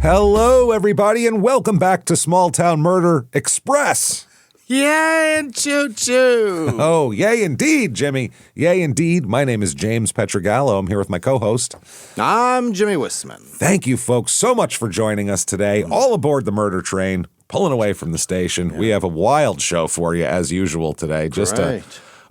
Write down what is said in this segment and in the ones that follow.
Hello, everybody, and welcome back to Small Town Murder Express. Yay and choo-choo. Oh, yay indeed, Jimmy. Yay indeed. My name is James Petrogallo. I'm here with my co-host. I'm Jimmy Wisman. Thank you, folks, so much for joining us today. All aboard the murder train, pulling away from the station. Yeah. We have a wild show for you, as usual, today. Just a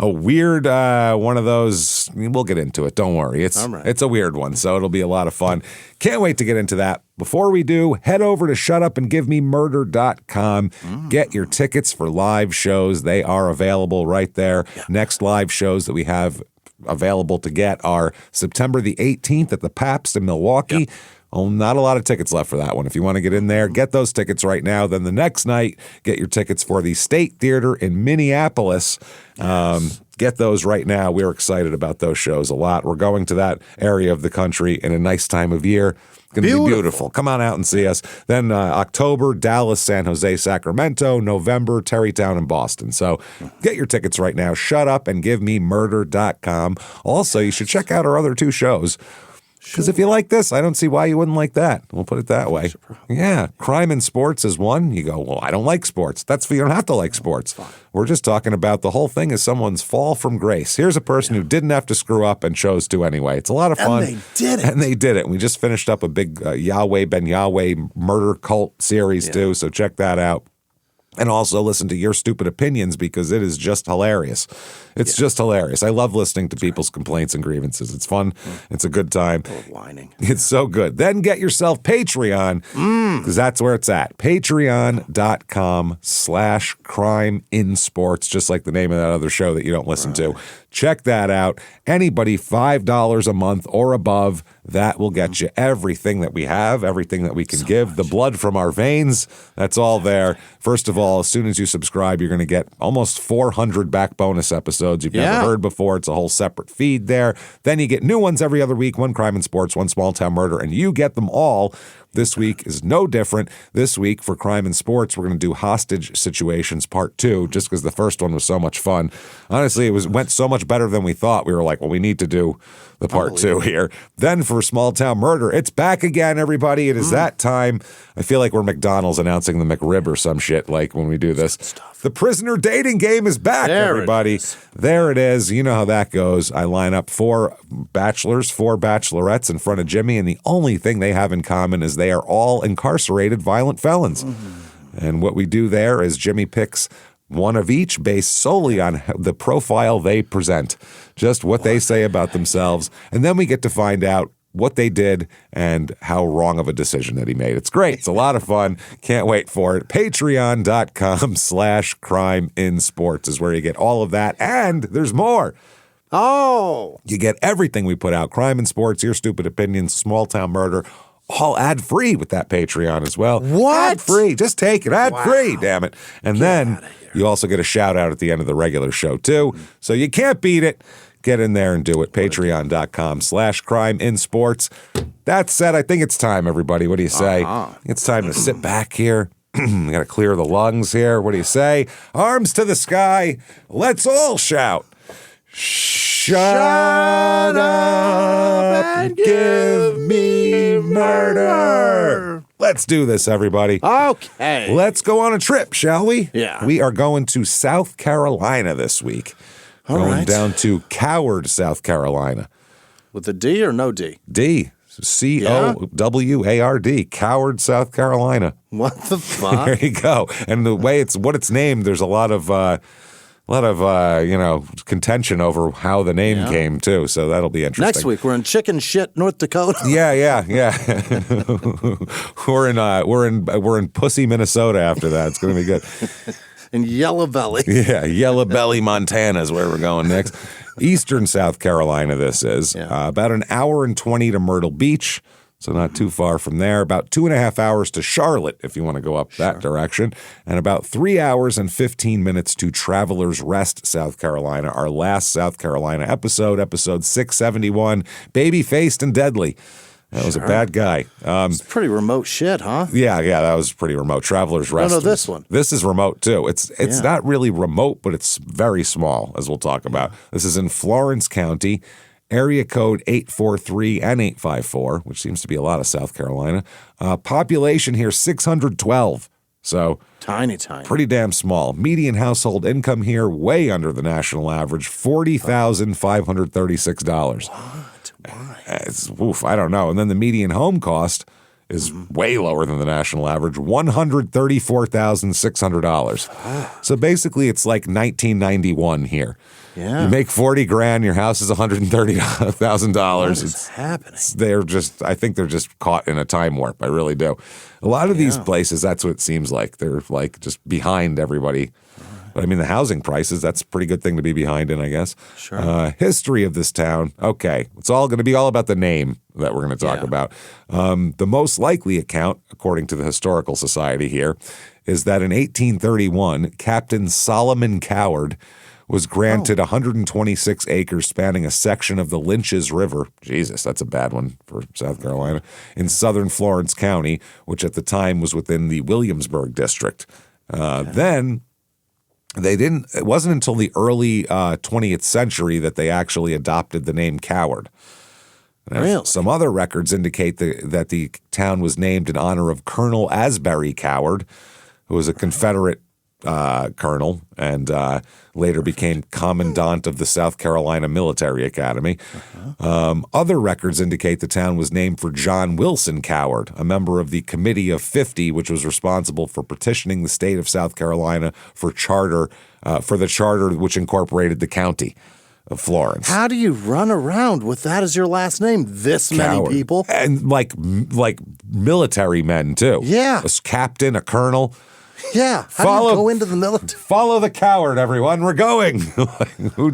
weird one of those. We'll get into it. Don't worry. It's a weird one, so it'll be a lot of fun. Can't wait to get into that. Before we do, head over to shutupandgivememurder.com. Get your tickets for live shows. They are available right there. Yeah. Next live shows that we have available to get are September the 18th at the Pabst in Milwaukee. Yep. Oh, not a lot of tickets left for that one. If you want to get in there, get those tickets right now. Then the next night, get your tickets for the State Theater in Minneapolis. Yes. Get those right now. We're excited about those shows a lot. We're going to that area of the country in a nice time of year. It's going to be beautiful. Come on out and see us. Then October, Dallas, San Jose, Sacramento. November, Terrytown, and Boston. So get your tickets right now. Shutupandgivememurder.com. Also, you should check out our other two shows. Because if you like this, I don't see why you wouldn't like that. We'll put it that way. Yeah. Crime and sports is one. You go, well, I don't like sports. You don't have to like sports. We're just talking about the whole thing is someone's fall from grace. Here's a person who didn't have to screw up and chose to anyway. It's a lot of fun. And they did it. And they did it. We just finished up a big Yahweh Ben Yahweh murder cult series too, so check that out. And also listen to Your Stupid Opinions because it is just hilarious. It's just hilarious. I love listening to people's complaints and grievances. It's fun. It's a good time. Whining. It's so good. Then get yourself Patreon because that's where it's at. Patreon.com/crimeinsports, just like the name of that other show that you don't listen to. Check that out. Anybody $5 a month or above, that will get you everything that we have, everything that we can give. The blood from our veins, that's all there. First of all, as soon as you subscribe, you're going to get almost 400 back bonus episodes you've never heard before. It's a whole separate feed there. Then you get new ones every other week, one crime and sports, one small town murder, and you get them all. This week is no different. This week for Crime and Sports, we're going to do Hostage Situations Part 2, just because the first one was so much fun. Honestly, it went so much better than we thought. We were like, well, we need to do the Part 2 here. Then for Small Town Murder, it's back again, everybody. It is that time. I feel like we're McDonald's announcing the McRib or some shit like when we do this. The prisoner dating game is back, everybody. There it is. You know how that goes. I line up 4 bachelors, 4 bachelorettes in front of Jimmy, and the only thing they have in common is they are all incarcerated violent felons. And what we do there is Jimmy picks one of each based solely on the profile they present, just what they say about themselves. And then we get to find out what they did and how wrong of a decision that he made. It's great. It's a lot of fun. Can't wait for it. Patreon.com/crimeinsports is where you get all of that. And there's more. Oh. You get everything we put out. Crime and Sports, Your Stupid Opinions, Small Town Murder, all ad-free with that Patreon as well. What? Ad-free. Just take it. Ad-free, damn it. And then you also get a shout-out at the end of the regular show, too. So you can't beat it. Get in there and do it. Patreon.com/crimeinsports. That said, I think it's time, everybody. What do you say? It's time to sit back here. Got to clear the lungs here. What do you say? Arms to the sky. Let's all shout. Shut up and give me murder. Let's do this, everybody. Okay. Let's go on a trip, shall we? Yeah. We are going to South Carolina this week. Going down to Coward, South Carolina. With a D or no D? D. Coward, Coward, South Carolina. What the fuck? There you go. And the way it's named, there's a lot of contention over how the name came too. So that'll be interesting. Next week we're in Chicken Shit, North Dakota. Yeah. we're in Pussy, Minnesota after that. It's going to be good. In Yellow Belly. Yeah, Yellow Belly, Montana is where we're going next. Eastern South Carolina, this is. About an hour and 20 to Myrtle Beach, so not too far from there. About 2.5 hours to Charlotte, if you want to go up that direction. And about 3 hours and 15 minutes to Travelers Rest, South Carolina. Our last South Carolina episode 671, Baby-Faced and Deadly. That was a bad guy. It's pretty remote shit, huh? Yeah, that was pretty remote. Travelers Rest. No, this one. This is remote too. It's not really remote, but it's very small, as we'll talk about. This is in Florence County, area code 843 and 854, which seems to be a lot of South Carolina. Population here 612. So tiny. Pretty damn small. Median household income here way under the national average, $40,536. What? Why? I don't know. And then the median home cost is way lower than the national average, $134,600. So basically, it's like 1991 here. Yeah. You make $40,000, your house is $130,000. What is happening? I think they're just caught in a time warp. I really do. A lot of these places, that's what it seems like. They're like just behind everybody. But I mean, the housing prices, that's a pretty good thing to be behind in, I guess. Sure. History of this town. Okay. It's all going to be all about the name that we're going to talk about. The most likely account, according to the Historical Society here, is that in 1831, Captain Solomon Coward was granted 126 acres spanning a section of the Lynches River. Jesus, that's a bad one for South Carolina. In southern Florence County, which at the time was within the Williamsburg district. Then it wasn't until the early 20th century that they actually adopted the name Coward. Really? Some other records indicate that the town was named in honor of Colonel Asbury Coward, who was a Confederate colonel and later became commandant of the South Carolina Military Academy. Other records indicate the town was named for John Wilson Coward, a member of the Committee of 50, which was responsible for petitioning the state of South Carolina for the charter which incorporated the county of Florence. How do you run around with that as your last name? This Coward. many people? And like military men too. Yeah. A captain, a colonel. Yeah. How do you go into the military? Follow the Coward, everyone. We're going.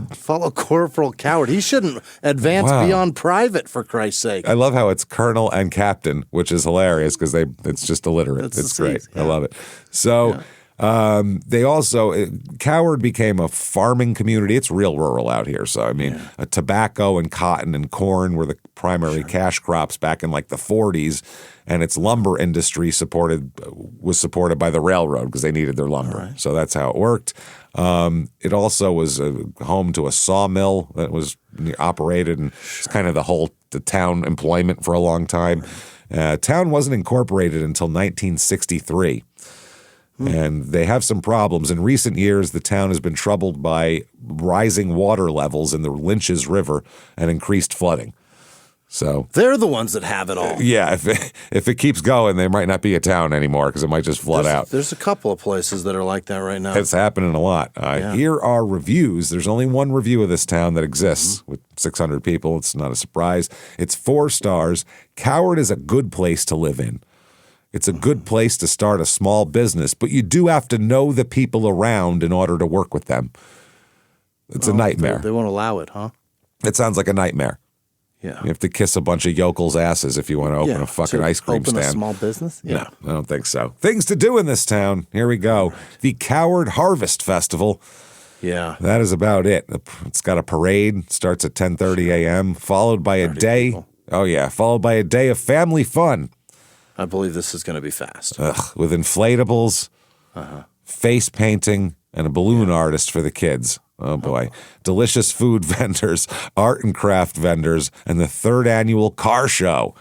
Follow Corporal Coward. He shouldn't advance beyond private, for Christ's sake. I love how it's colonel and captain, which is hilarious because it's just illiterate. It's great. Yeah. I love it. So they also Coward became a farming community. It's real rural out here. So I mean, tobacco and cotton and corn were the primary cash crops back in like the 40s. And its lumber industry was supported by the railroad because they needed their lumber. Right. So that's how it worked. It also was home to a sawmill that was operated, and it's kind of the town employment for a long time. Town wasn't incorporated until 1963. And they have some problems. In recent years, the town has been troubled by rising water levels in the Lynches River and increased flooding. So they're the ones that have it all. Yeah, if it keeps going, they might not be a town anymore because it might just flood out. There's a couple of places that are like that right now. It's happening a lot. Here are reviews. There's only one review of this town that exists with 600 people. It's not a surprise. It's 4 stars. Coward is a good place to live in. It's a good place to start a small business, but you do have to know the people around in order to work with them. It's a nightmare. They won't allow it, huh? It sounds like a nightmare. Yeah. You have to kiss a bunch of yokels' asses if you want to open a fucking ice cream stand. Open a small business? Yeah. No, I don't think so. Things to do in this town. Here we go. The Coward Harvest Festival. Yeah. That is about it. It's got a parade. Starts at 10:30 a.m., followed by a day. People. Oh, yeah. Followed by a day of family fun. I believe this is going to be fast. With inflatables, face painting, and a balloon artist for the kids. Oh, boy. Delicious food vendors, art and craft vendors, and the 3rd annual car show.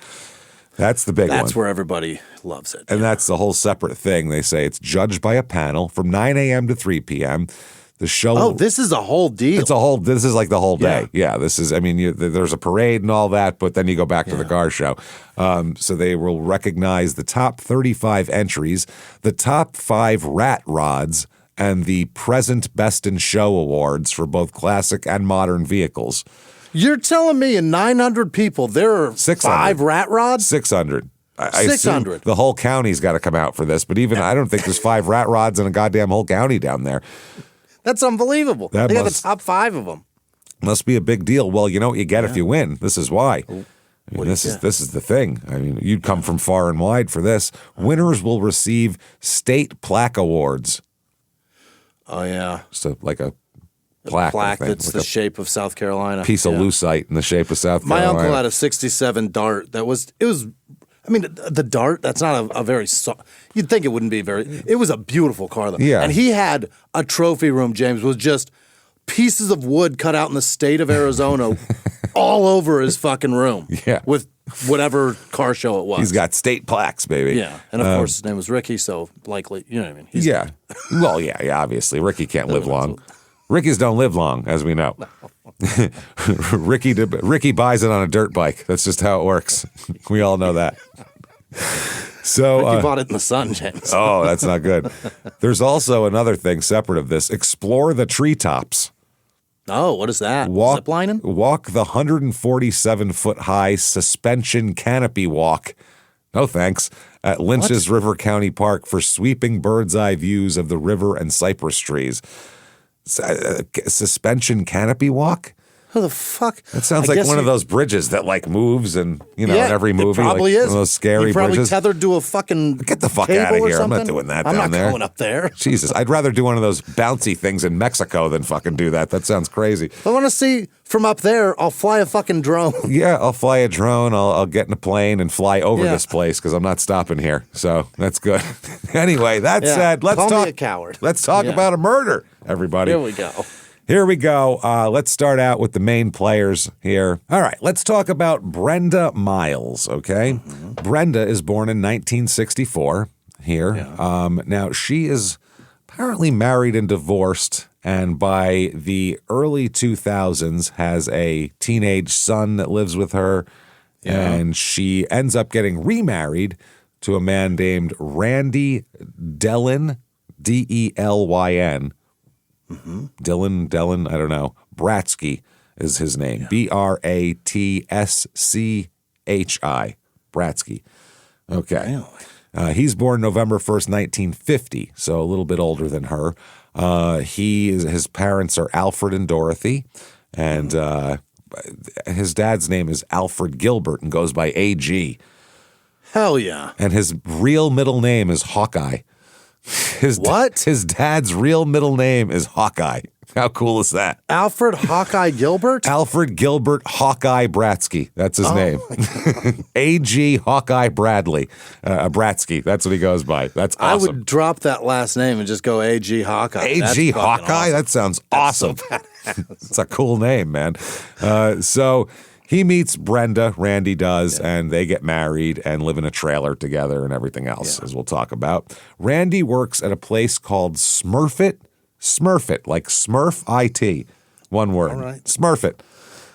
That's the big one. That's where everybody loves it. And that's the whole separate thing. They say it's judged by a panel from 9 a.m. to 3 p.m. The show. Oh, this is a whole deal. This is like the whole day. Yeah, this is, I mean, there's a parade and all that, but then you go back to the car show. So they will recognize the top 35 entries, the top 5 rat rods, and the present Best in Show awards for both classic and modern vehicles. You're telling me in 900 people, there are 5 rat rods? 600. I 600. The whole county's got to come out for this, but even I don't think there's 5 rat rods in a goddamn whole county down there. That's unbelievable. They got the top 5 of them. Must be a big deal. Well, you know what you get if you win. This is why. I mean, this is the thing. I mean, you'd come from far and wide for this. Winners will receive state plaque awards. Oh, yeah. So like a plaque that's the shape of South Carolina. Piece of lucite in the shape of South Carolina. My uncle had a 67 Dart it was, I mean, the Dart, that's not a very, you'd think it wouldn't be it was a beautiful car though. Yeah. And he had a trophy room, James, with just pieces of wood cut out in the state of Arizona all over his fucking room. Yeah. With whatever car show it was. He's got state plaques, baby. Yeah. And of course his name was Ricky, so likely, you know what I mean? Yeah. Well, yeah, obviously. Ricky can't live long. Rickies don't live long, as we know. Ricky buys it on a dirt bike. That's just how it works. We all know that. So Ricky bought it in the sun, James. Oh, that's not good. There's also another thing separate of this. Explore the treetops. Oh, what is that? Zip lining? Walk the 147-foot-high suspension canopy walk. No thanks. At Lynch's River County Park for sweeping bird's-eye views of the river and cypress trees. Suspension canopy walk? Who the fuck? That sounds like one of those bridges that like moves and, in every movie. It probably like is. One of those scary probably bridges. Tethered to a fucking Get the fuck cable out of or here. I'm not something? doing that I'm down not there. going up there. Jesus, I'd rather do one of those bouncy things in Mexico than fucking do that. That sounds crazy. If I want to see from up there, I'll fly a fucking drone. Yeah, I'll fly a drone. I'll get in a plane and fly over this place because I'm not stopping here. So that's good. Anyway, that said, let's Call talk. me a coward. Let's talk about a murder, everybody. Here we go. Here we go. Let's start out with the main players here. All right, let's talk about Brenda Miles, okay? Mm-hmm. Brenda is born in 1964 here. Yeah. Now, she is apparently married and divorced, and by the early 2000s has a teenage son that lives with her, and she ends up getting remarried to a man named Randy Delyn, D-E-L-Y-N. Mm-hmm. Dylan, I don't know. Bratsky is his name. Bratschi. Bratsky. Okay. He's born November 1st, 1950, so a little bit older than her. His parents are Alfred and Dorothy, and his dad's name is Alfred Gilbert and goes by A.G. Hell yeah. And his real middle name is Hawkeye. His dad's real middle name is Hawkeye. How cool is that? Alfred Hawkeye Gilbert? Alfred Gilbert Hawkeye Bratsky. That's his name. A.G. Hawkeye Bradley. Bratsky. That's what he goes by. That's awesome. I would drop that last name and just go A.G. Hawkeye. A.G. Hawkeye? Awesome. That sounds awesome. It's a cool name, man. So he meets Brenda, Randy does, and they get married and live in a trailer together and everything else, as we'll talk about. Randy works at a place called Smurfit, like Smurf IT, one word. All right. Smurfit,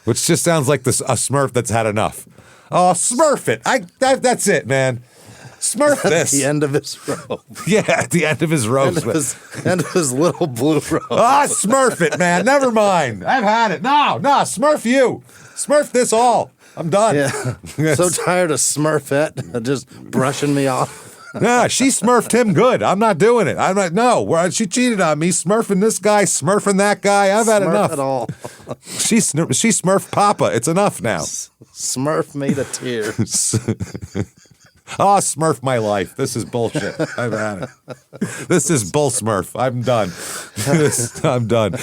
which just sounds like a Smurf that's had enough. Oh, Smurfit. That's it, man. Smurf this. The end of his robe. Yeah, at the end of his robe. End of his little blue robe. Ah, Smurf it, man. Never mind. I've had it. No, Smurf you. Smurf this all. I'm done. Yeah. So tired of Smurfette just brushing me off. Nah, she smurfed him good. I'm not doing it. I'm like, no, she cheated on me, smurfing this guy, smurfing that guy. I've had enough. Smurf it all. She smurfed Papa. It's enough now. Smurf me to tears. Oh, Smurf my life. This is bullshit. I've had it. This is bull Smurf. I'm done. I'm done.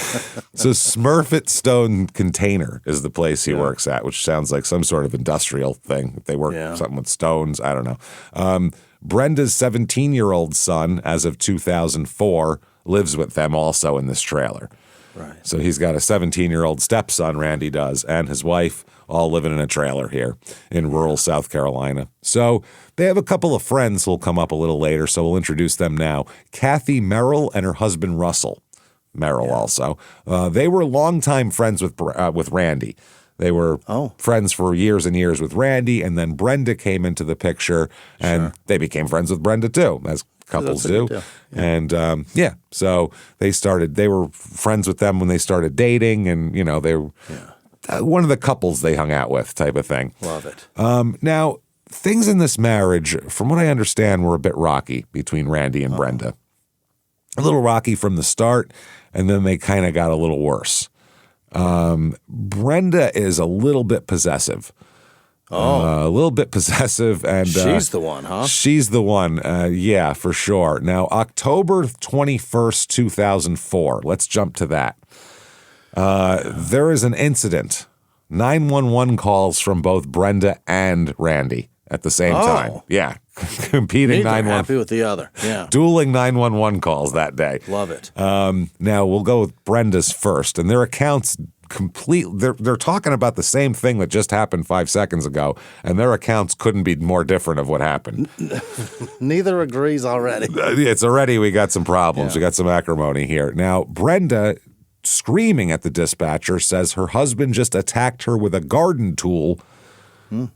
So Smurfit Stone Container is the place he works at, which sounds like some sort of industrial thing. If they work something with stones, I don't know. Brenda's 17-year-old son, as of 2004, lives with them also in this trailer. Right. So he's got a 17-year-old stepson, Randy does, and his wife all living in a trailer here in rural South Carolina. So they have a couple of friends who'll come up a little later, so we'll introduce them now. Kathy Merrill and her husband Russell Merrill also. They were longtime friends with Randy. They were friends for years and years with Randy, and then Brenda came into the picture, and they became friends with Brenda too, as couples do. Yeah. And so they were friends with them when they started dating, and they were one of the couples they hung out with type of thing. Love it. Now, things in this marriage, from what I understand, were a bit rocky between Randy and Brenda. A little rocky from the start, and then they kind of got a little worse. Brenda is a little bit possessive. A little bit possessive. And she's the one, huh? She's the one. Yeah, for sure. Now, October 21st, 2004. Let's jump to that. There is an incident. 911 calls from both Brenda and Randy at the same time. Yeah. Competing Neither 911. happy with the other. Yeah. Dueling 911 calls that day. Love it. Now we'll go with Brenda's first, and their accounts they're talking about the same thing that just happened 5 seconds ago, and their accounts couldn't be more different of what happened. Neither agrees already. It's already, we got some problems. Yeah. We got some acrimony here. Now, Brenda, screaming at the dispatcher, says her husband just attacked her with a garden tool,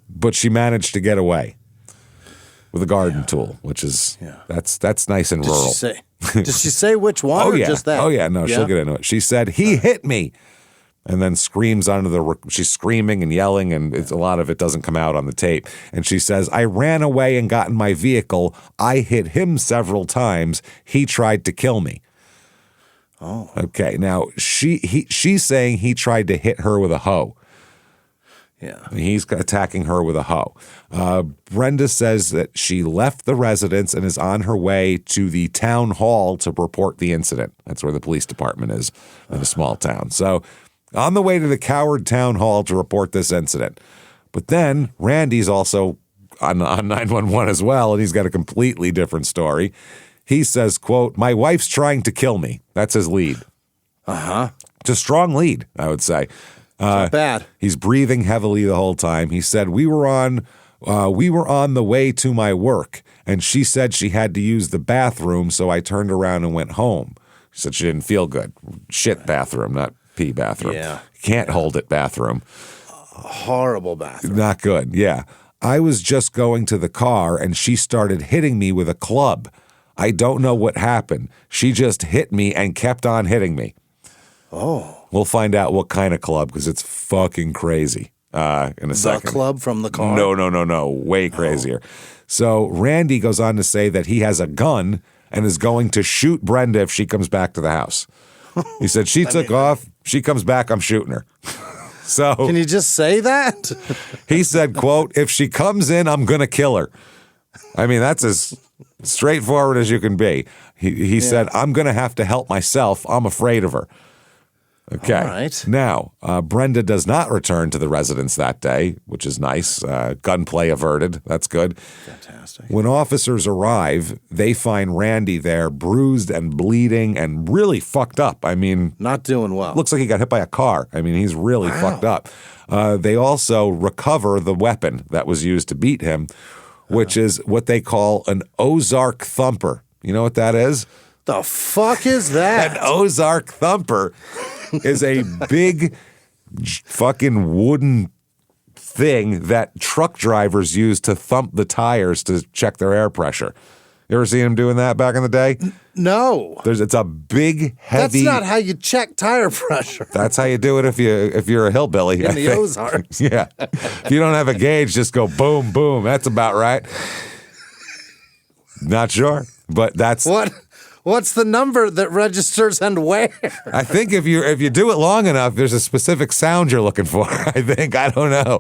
but she managed to get away with a garden tool, which is, that's nice and rural. Did she say which one or just that? Oh, yeah. No, she'll get into it. She said, he hit me. And then screams she's screaming and yelling, and a lot of it doesn't come out on the tape. And she says, I ran away and got in my vehicle. I hit him several times. He tried to kill me. Oh. Okay. Now, she's saying he tried to hit her with a hoe. Yeah. He's attacking her with a hoe. Brenda says that she left the residence and is on her way to the town hall to report the incident. That's where the police department is in a small town. So on the way to the Coward Town Hall to report this incident. But then Randy's also on 911 as well, and he's got a completely different story. He says, quote, my wife's trying to kill me. That's his lead. Uh-huh. It's a strong lead, I would say. Not bad. He's breathing heavily the whole time. He said, we were on the way to my work, and she said she had to use the bathroom, so I turned around and went home. She said she didn't feel good. Shit bathroom, not pee bathroom. Yeah. Can't hold it bathroom. Horrible bathroom. Not good, yeah. I was just going to the car, and she started hitting me with a club. I don't know what happened. She just hit me and kept on hitting me. Oh. We'll find out what kind of club, because it's fucking crazy in a second. The club from the car? No. Way crazier. So Randy goes on to say that he has a gun and is going to shoot Brenda if she comes back to the house. He said, she took off. She comes back, I'm shooting her. So can you just say that? He said, quote, if she comes in, I'm going to kill her. I mean, that's as straightforward as you can be. He said, I'm going to have to help myself. I'm afraid of her. Okay. All right. Now, Brenda does not return to the residence that day, which is nice. Gunplay averted. That's good. Fantastic. When officers arrive, they find Randy there, bruised and bleeding and really fucked up. I mean, not doing well. Looks like he got hit by a car. I mean, he's really fucked up. They also recover the weapon that was used to beat him, which is what they call an Ozark Thumper. You know what that is? The fuck is that? An Ozark Thumper is a big fucking wooden thing that truck drivers use to thump the tires to check their air pressure. You ever seen him doing that back in the day? No. It's a big, heavy. That's not how you check tire pressure. That's how you do it if you're a hillbilly. In the Ozarks. Yeah. If you don't have a gauge, just go boom, boom. That's about right. Not sure, but that's What's the number that registers and where? I think if you do it long enough, there's a specific sound you're looking for. I don't know.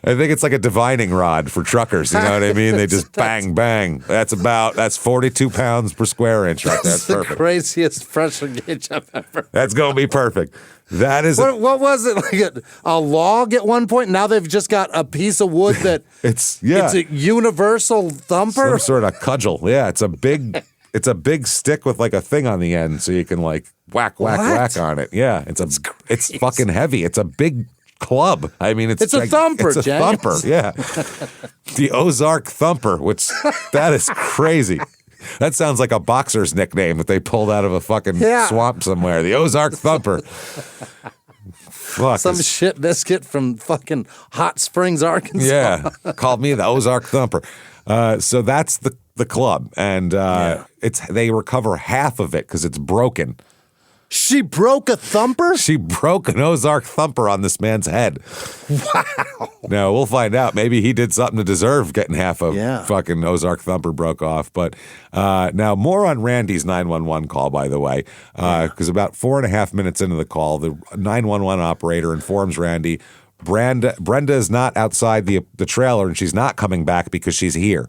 I think it's like a divining rod for truckers. You know what I mean? They just bang, bang. That's 42 pounds per square inch right there. That's the perfect. craziest pressure gauge I've ever. That's going to be perfect. That is. What was it, like a log at one point? Now they've just got a piece of wood that it's a universal thumper. Some sort of cudgel. Yeah, it's a big. It's a big stick with like a thing on the end, so you can like whack on it. Yeah, it's fucking heavy. It's a big club. I mean, it's a thumper. It's a James. thumper. Yeah, the Ozark Thumper, which that is crazy. That sounds like a boxer's nickname that they pulled out of a fucking swamp somewhere. The Ozark Thumper. Fuck, some shit biscuit from fucking Hot Springs, Arkansas. Yeah, called me the Ozark Thumper. So that's the club, and they recover half of it because it's broken. She broke a thumper? She broke an Ozark Thumper on this man's head. Wow. Now, we'll find out. Maybe he did something to deserve getting half of fucking Ozark Thumper broke off. But now, more on Randy's 911 call, by the way, because about 4.5 minutes into the call, the 911 operator informs Randy, Brenda is not outside the trailer, and she's not coming back because she's here.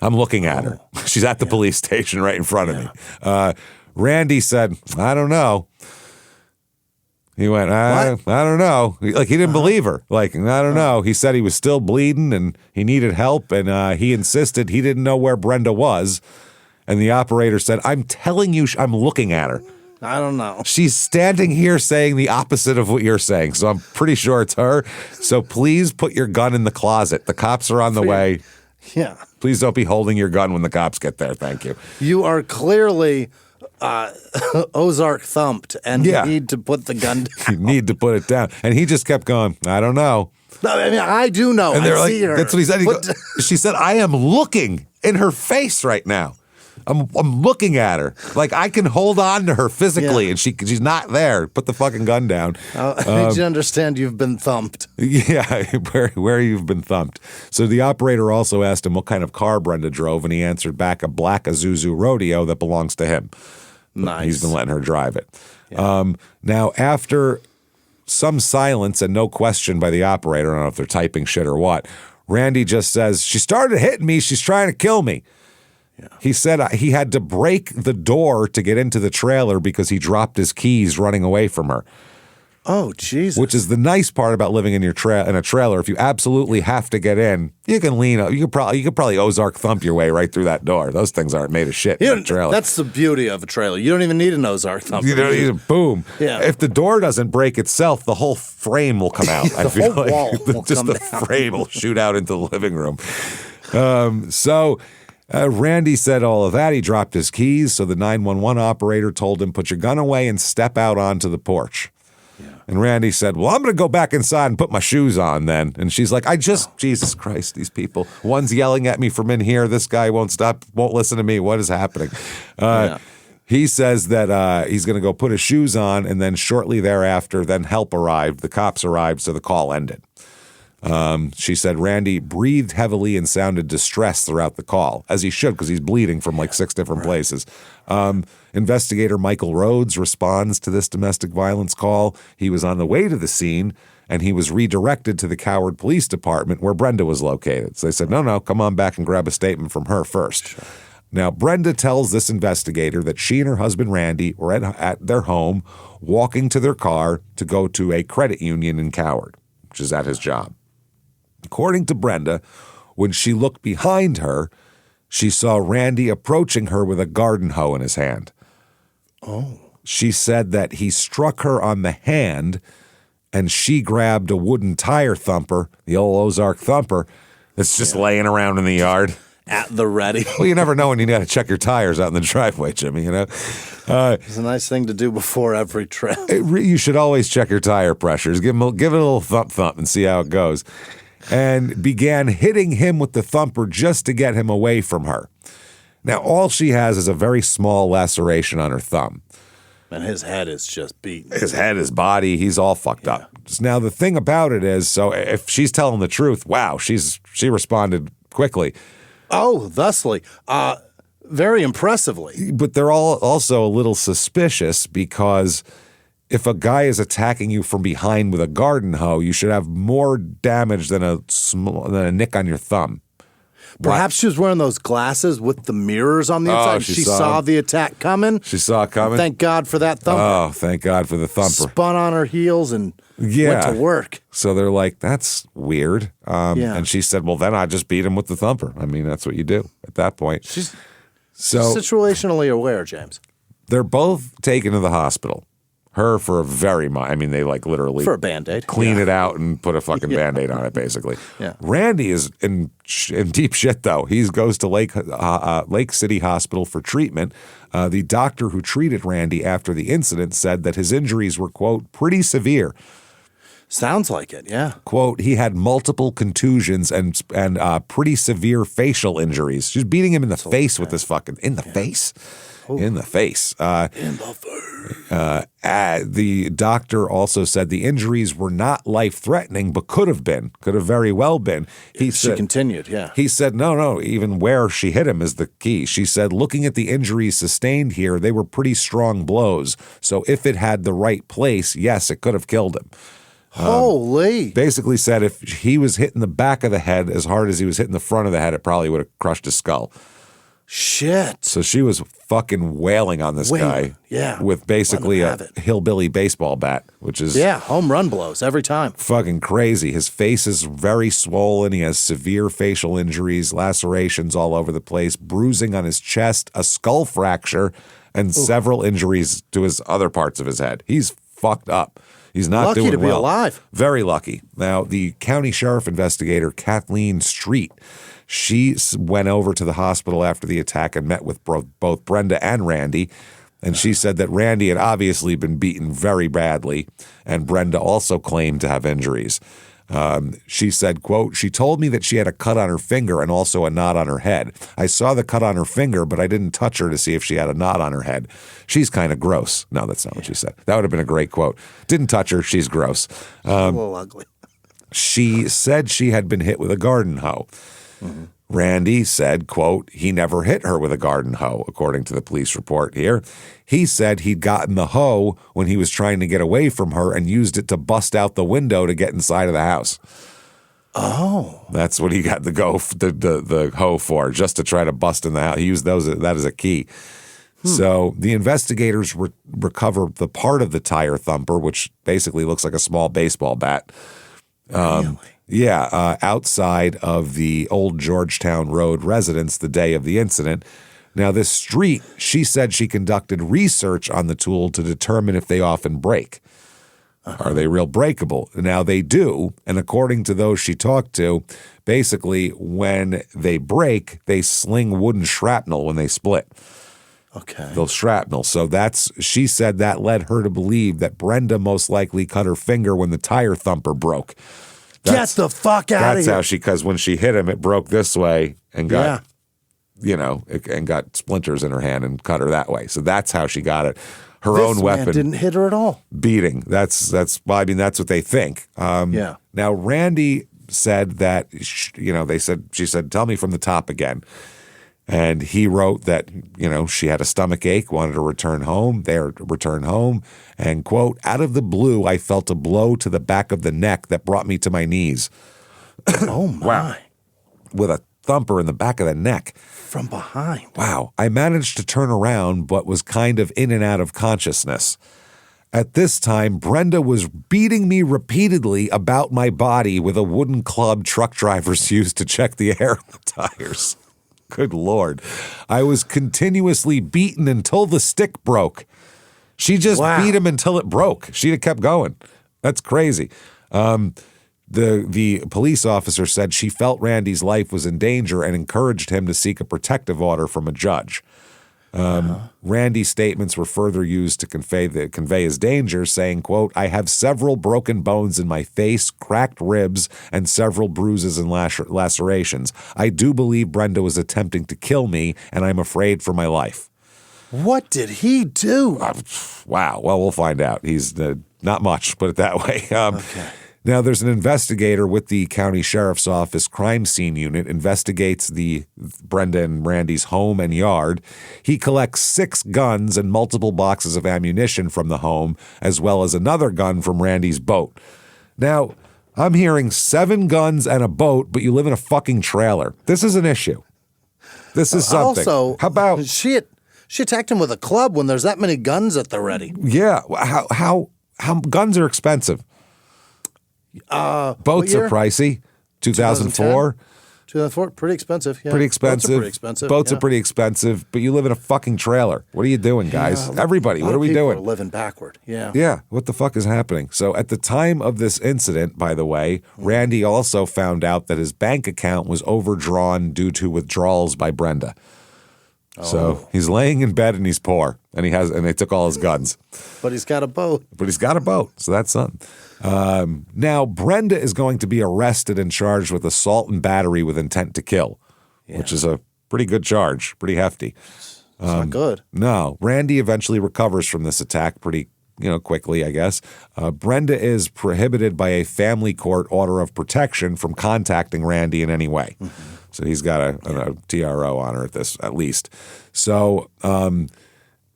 I'm looking at her. She's at the police station right in front of me. Randy said, I don't know. He went, I don't know. Like, he didn't believe her. Like, I don't know. He said he was still bleeding and he needed help, and he insisted he didn't know where Brenda was. And the operator said, I'm telling you, I'm looking at her. I don't know. She's standing here saying the opposite of what you're saying, so I'm pretty sure it's her. So please put your gun in the closet. The cops are on the way. Yeah. Please don't be holding your gun when the cops get there. Thank you. You are clearly Ozark thumped, and you need to put the gun down. You need to put it down. And he just kept going, I don't know. No, I mean, I do know. And they're I like, see her. that's what he said. She said, I am looking in her face right now. I'm looking at her. Like, I can hold on to her physically, and she's not there. Put the fucking gun down. I need you to understand you've been thumped. Yeah, where you've been thumped. So the operator also asked him what kind of car Brenda drove, and he answered back, a black Isuzu Rodeo that belongs to him. Nice. He's been letting her drive it. Yeah. Now, after some silence and no question by the operator, I don't know if they're typing shit or what, Randy just says, she started hitting me. She's trying to kill me. Yeah. He said he had to break the door to get into the trailer because he dropped his keys running away from her. Oh, Jesus. Which is the nice part about living in in a trailer. If you absolutely have to get in, you can lean up. You could probably Ozark thump your way right through that door. Those things aren't made of shit in a trailer. That's the beauty of a trailer. You don't even need an Ozark thumper. You don't need a boom. Yeah. If the door doesn't break itself, the whole frame will come out. The whole wall will just come the down. frame will shoot out into the living room. Randy said all of that. He dropped his keys, so the 911 operator told him, put your gun away and step out onto the porch. Yeah. And Randy said, well, I'm going to go back inside and put my shoes on then. And she's like, Jesus Christ, these people. One's yelling at me from in here. This guy won't listen to me. What is happening? He says that he's going to go put his shoes on, and then shortly thereafter, then help arrived. The cops arrived, so the call ended. She said Randy breathed heavily and sounded distressed throughout the call, as he should, because he's bleeding from like 6 different places. Investigator Michael Rhodes responds to this domestic violence call. He was on the way to the scene, and he was redirected to the Coward Police Department where Brenda was located. So they said, no, come on back and grab a statement from her first. Sure. Now, Brenda tells this investigator that she and her husband Randy were at their home walking to their car to go to a credit union in Coward, which is at his job. According to Brenda, when she looked behind her, she saw Randy approaching her with a garden hoe in his hand. Oh. She said that he struck her on the hand, and she grabbed a wooden tire thumper, the old Ozark Thumper, that's just laying around in the yard. At the ready. Well, you never know when you got to check your tires out in the driveway, Jimmy, you know? It's a nice thing to do before every trip. You should always check your tire pressures. Give it a little thump and see how it goes. And began hitting him with the thumper just to get him away from her. Now, all she has is a very small laceration on her thumb. And his head is just beaten. His head, his body, he's all fucked up. Now, the thing about it is, so if she's telling the truth, wow, she responded quickly. Oh, thusly. Very impressively. But they're all also a little suspicious because if a guy is attacking you from behind with a garden hoe, you should have more damage than a nick on your thumb. Perhaps she was wearing those glasses with the mirrors on the inside. She saw the attack coming. She saw it coming. Thank God for that thumper. Oh, thank God for the thumper. Spun on her heels and went to work. So they're like, that's weird. And she said, well, then I just beat him with the thumper. I mean, that's what you do at that point. She's situationally aware, James. They're both taken to the hospital. Her for a they like literally for a Band-Aid. Clean it out and put a fucking Band-Aid on it, basically. Yeah. Randy is in deep shit, though. He goes to Lake City Hospital for treatment. The doctor who treated Randy after the incident said that his injuries were, quote, pretty severe. Sounds like it, yeah. Quote, he had multiple contusions and pretty severe facial injuries. She's beating him in the face with this fucking, in the face? Ooh. In the face. In the face. The doctor also said the injuries were not life-threatening, but could have very well been. She continued, yeah. He said, no, even where she hit him is the key. She said, looking at the injuries sustained here, they were pretty strong blows. So if it had the right place, yes, it could have killed him. Holy. Basically said if he was hitting the back of the head as hard as he was hitting the front of the head, it probably would have crushed his skull. Shit. So she was fucking wailing on this guy. Yeah. With basically a hillbilly baseball bat, which is home run blows every time. Fucking crazy. His face is very swollen. He has severe facial injuries, lacerations all over the place, bruising on his chest, a skull fracture, and several injuries to his other parts of his head. He's fucked up. He's not lucky doing to be well. alive. Very lucky. Now, the county sheriff investigator, Kathleen Street, she went over to the hospital after the attack and met with both Brenda and Randy. And she said that Randy had obviously been beaten very badly, and Brenda also claimed to have injuries. She said, quote, she told me that she had a cut on her finger and also a knot on her head. I saw the cut on her finger, but I didn't touch her to see if she had a knot on her head. She's kind of gross. No, that's not what she said. That would have been a great quote. Didn't touch her. She's gross. A little ugly. She said she had been hit with a garden hoe. Mm-hmm. Randy said, quote, he never hit her with a garden hoe, according to the police report here. He said he'd gotten the hoe when he was trying to get away from her and used it to bust out the window to get inside of the house. Oh. That's what he got the hoe for, just to try to bust in the house. He used that as a key. So the investigators recover the part of the tire thumper, which basically looks like a small baseball bat. Really? Yeah, outside of the old Georgetown Road residence the day of the incident. Now, this Street, she said she conducted research on the tool to determine if they often break. Are they real breakable? Now, they do, and according to those she talked to, basically when they break, they sling wooden shrapnel when they split. Okay. Those shrapnel. So she said that led her to believe that Brenda most likely cut her finger when the tire thumper broke. Get the fuck out of here. That's how because when she hit him, it broke this way and got, and got splinters in her hand and cut her that way. So that's how she got it. Her own weapon. This man didn't hit her at all. Beating. That's what they think. Now, Randy said that, she said, tell me from the top again. And he wrote that, she had a stomach ache, wanted to return home. They returned home. And, quote, out of the blue, I felt a blow to the back of the neck that brought me to my knees. Oh, my. Wow. With a thumper in the back of the neck. From behind. Wow. I managed to turn around, but was kind of in and out of consciousness. At this time, Brenda was beating me repeatedly about my body with a wooden club truck drivers use to check the air in the tires. Good Lord. I was continuously beaten until the stick broke. She just beat him until it broke. She'd have kept going. That's crazy. The police officer said she felt Randy's life was in danger and encouraged him to seek a protective order from a judge. Randy's statements were further used to convey his danger, saying, quote, I have several broken bones in my face, cracked ribs, and several bruises and lacerations. I do believe Brenda was attempting to kill me, and I'm afraid for my life. What did he do? Wow. Well, we'll find out. He's not much, put it that way. Okay. Now, there's an investigator with the county sheriff's office crime scene unit, investigates the Brenda and Randy's home and yard. He collects 6 guns and multiple boxes of ammunition from the home, as well as another gun from Randy's boat. Now, I'm hearing 7 guns and a boat, but you live in a fucking trailer. This is an issue. This is something. Also, how about she attacked him with a club when there's that many guns at the ready? Yeah, how guns are expensive. Boats are pricey. 2004. 2004, pretty expensive. Yeah. Pretty expensive. Boats are pretty expensive, but you live in a fucking trailer. What are you doing, guys? Everybody, what are we doing? Are living backward. Yeah. Yeah. What the fuck is happening? So at the time of this incident, by the way, Randy also found out that his bank account was overdrawn due to withdrawals by Brenda. So he's laying in bed and he's poor, and they took all his guns. But he's got a boat. So that's something. Now, Brenda is going to be arrested and charged with assault and battery with intent to kill, which is a pretty good charge, pretty hefty. It's not good. No. Randy eventually recovers from this attack pretty quickly, I guess. Brenda is prohibited by a family court order of protection from contacting Randy in any way. Mm-hmm. So he's got a TRO on her at least. So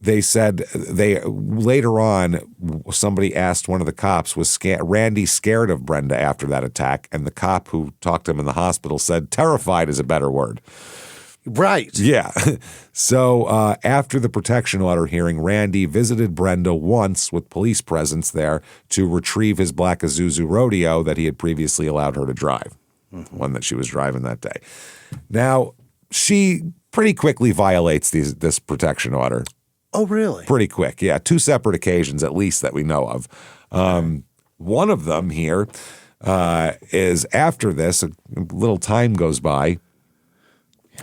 they said later on, somebody asked one of the cops, was Randy scared of Brenda after that attack? And the cop who talked to him in the hospital said terrified is a better word. Right. Yeah. So after the protection order hearing, Randy visited Brenda once with police presence there to retrieve his black Isuzu Rodeo that he had previously allowed her to drive, one that she was driving that day. Now, she pretty quickly violates this protection order. Oh, really? Pretty quick, yeah. 2 separate occasions, at least, that we know of. One of them here is after this, a little time goes by,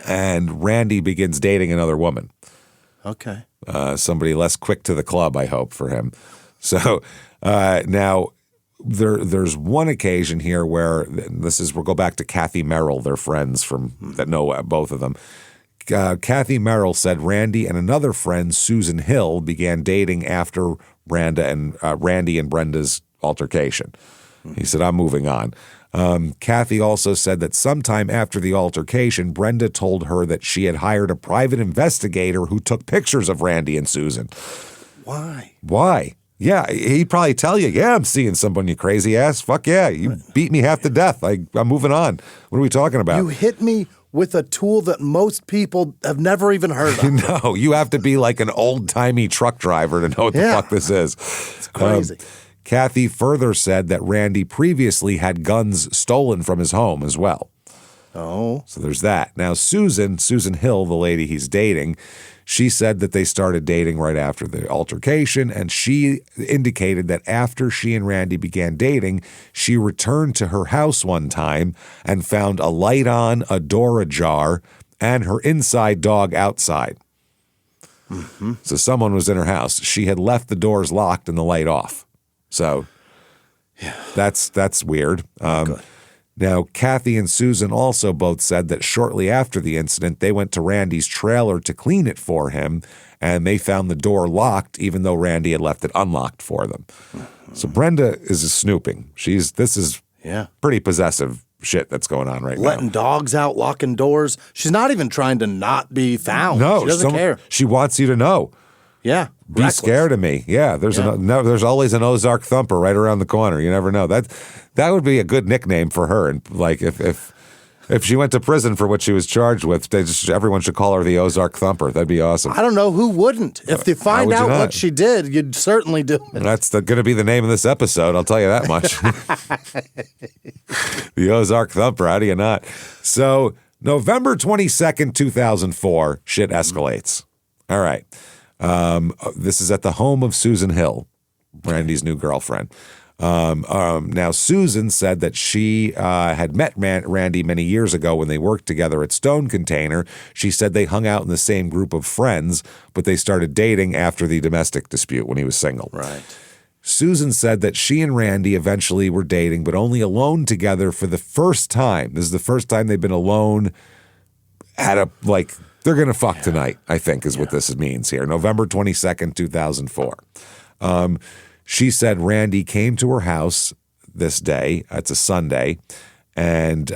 and Randy begins dating another woman. Okay. Somebody less quick to the club, I hope, for him. So now there's one occasion here where we'll go back to Kathy Merrill, their friends that know both of them. Kathy Merrill said Randy and another friend, Susan Hill, began dating after Randy and Brenda's altercation. He said, I'm moving on. Kathy also said that sometime after the altercation, Brenda told her that she had hired a private investigator who took pictures of Randy and Susan. Why? Yeah, he'd probably tell you, yeah, I'm seeing someone, you crazy ass. Fuck yeah, you beat me half to death. I'm moving on. What are we talking about? You hit me with a tool that most people have never even heard of. No, you have to be like an old-timey truck driver to know what the fuck this is. It's crazy. Kathy further said that Randy previously had guns stolen from his home as well. Oh. So there's that. Now, Susan Hill, the lady he's dating, she said that they started dating right after the altercation, and she indicated that after she and Randy began dating, she returned to her house one time and found a light on, a door ajar, and her inside dog outside. Mm-hmm. So someone was in her house. She had left the doors locked and the light off. So that's weird. Now, Kathy and Susan also both said that shortly after the incident, they went to Randy's trailer to clean it for him, and they found the door locked, even though Randy had left it unlocked for them. So Brenda is snooping. This is pretty possessive shit that's going on right now. Letting dogs out, locking doors. She's not even trying to not be found. No, she doesn't care. She wants you to know. Yeah. Be scared of me. Yeah, there's always an Ozark Thumper right around the corner. You never know. That would be a good nickname for her. And like if she went to prison for what she was charged with, everyone should call her the Ozark Thumper. That'd be awesome. I don't know who wouldn't. If they find out what she did, you'd certainly do it. That's going to be the name of this episode. I'll tell you that much. The Ozark Thumper. How do you not? So November 22nd, 2004, shit escalates. All right. This is at the home of Susan Hill, Randy's new girlfriend. Now, Susan said that she had met Randy many years ago when they worked together at Stone Container. She said they hung out in the same group of friends, but they started dating after the domestic dispute when he was single. Right. Susan said that she and Randy eventually were dating, but only alone together for the first time. This is the first time they've been alone they're going to fuck tonight, I think, is what this means here. November 22nd, 2004. She said Randy came to her house this day. It's a Sunday. And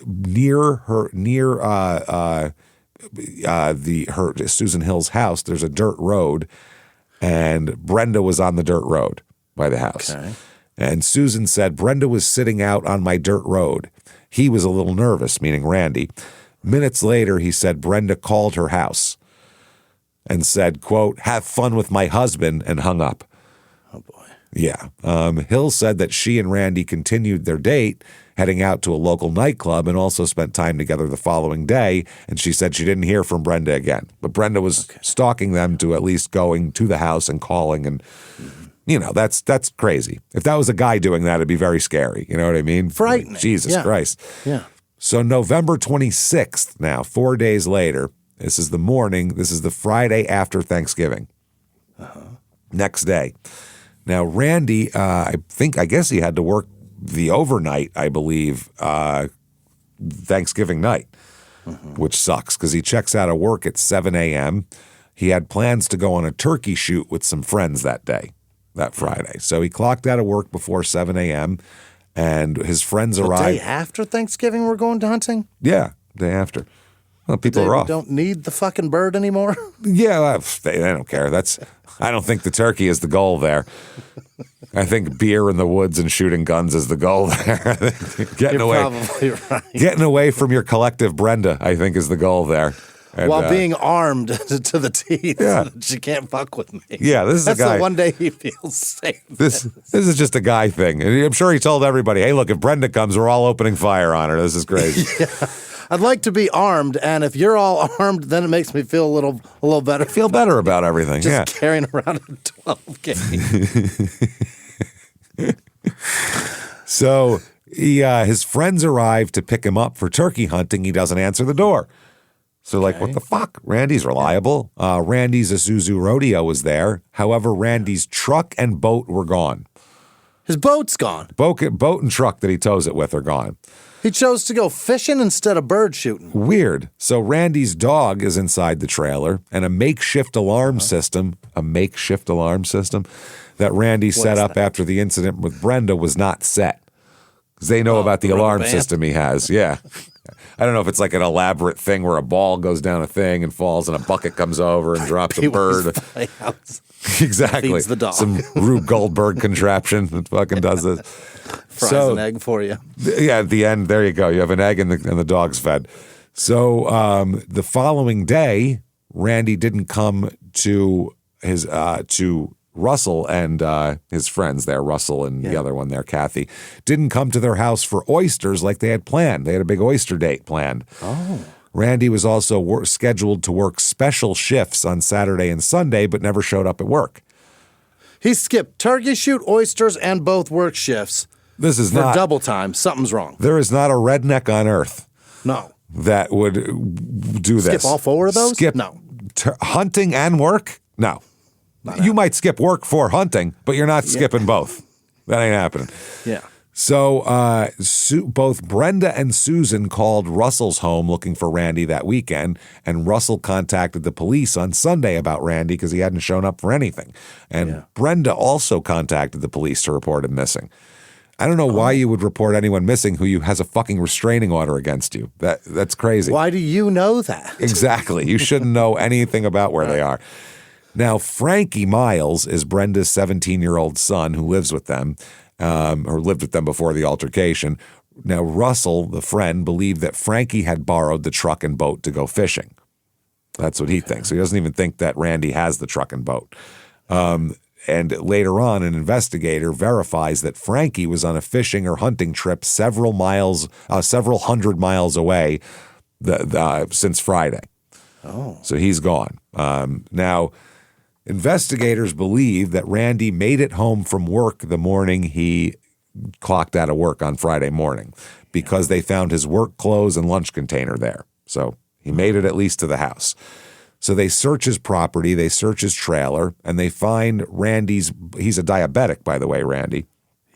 near Susan Hill's house, there's a dirt road. And Brenda was on the dirt road by the house. Okay. And Susan said Brenda was sitting out on my dirt road. He was a little nervous, meaning Randy. Minutes later, he said Brenda called her house and said, quote, have fun with my husband, and hung up. Oh, boy. Yeah. Hill said that she and Randy continued their date, heading out to a local nightclub, and also spent time together the following day. And she said she didn't hear from Brenda again. But Brenda was stalking them to at least going to the house and calling. And, that's crazy. If that was a guy doing that, it'd be very scary. You know what I mean? Frightening. Jesus Christ. Yeah. So November 26th now, 4 days later, this is the morning, this is the Friday after Thanksgiving. Next day. Now, Randy, I guess he had to work the overnight, I believe, Thanksgiving night, which sucks because he checks out of work at 7 a.m. He had plans to go on a turkey shoot with some friends that day, that Friday. So he clocked out of work before 7 a.m., and his friends arrived. The day after Thanksgiving, we're going to hunting? Yeah, day after. Well, people They are off. don't need the fucking bird anymore. Yeah, they don't care. I don't think the turkey is the goal there. I think beer in the woods and shooting guns is the goal there. You're probably right. Getting away from your collective Brenda, I think, is the goal there. And, While being armed to the teeth, Yeah. she can't fuck with me. Yeah, this is That's a guy. the one day he feels safe. This is just a guy thing. And I'm sure he told everybody, hey, look, if Brenda comes, we're all opening fire on her. This is crazy. Yeah. I'd like to be armed, and if you're all armed, then it makes me feel a little better. Feel better about everything. Just carrying around a 12 gauge. So his friends arrive to pick him up for turkey hunting. He doesn't answer the door. So like, what the fuck? Randy's reliable. Randy's Isuzu Rodeo was there. However, Randy's truck and boat were gone. His boat's gone. Boat and truck that he tows it with are gone. He chose to go fishing instead of bird shooting. Weird. So Randy's dog is inside the trailer, and a makeshift alarm system that Randy set up after the incident with Brenda was not set. Because they know about the alarm system he has. Yeah. I don't know if it's like an elaborate thing where a ball goes down a thing and falls and a bucket comes over and drops a bird. Exactly. Feeds the dog. Some Rube Goldberg contraption that fucking does this. Fries an egg for you. Yeah, at the end, there you go. You have an egg and the dog's fed. So the following day, Randy didn't come to his to Russell and his friends there, Russell and the other one there, Kathy, didn't come to their house for oysters like they had planned. They had a big oyster date planned. Oh. Randy was also scheduled to work special shifts on Saturday and Sunday, but never showed up at work. He skipped turkey shoot, oysters, and both work shifts. This is for not double time. Something's wrong. There is not a redneck on earth No. that would do this. Skip all four of those? Skip No. Hunting and work? No. You might skip work for hunting, but you're not skipping both. That ain't happening. Yeah. So both Brenda and Susan called Russell's home looking for Randy that weekend, and Russell contacted the police on Sunday about Randy because he hadn't shown up for anything. And Brenda also contacted the police to report him missing. I don't know why you would report anyone missing who has a fucking restraining order against you. That's crazy. Why do you know that? Exactly. You shouldn't know anything about where they are. Now, Frankie Miles is Brenda's 17-year-old son who lives with them, or lived with them before the altercation. Now, Russell, the friend, believed that Frankie had borrowed the truck and boat to go fishing. That's what he thinks. He doesn't even think that Randy has the truck and boat. And later on, an investigator verifies that Frankie was on a fishing or hunting trip several hundred miles away since Friday. Oh. So he's gone. Now, investigators believe that Randy made it home from work the morning he clocked out of work on Friday morning because they found his work clothes and lunch container there. So he made it at least to the house. So they search his property, they search his trailer, and they find he's a diabetic, by the way, Randy.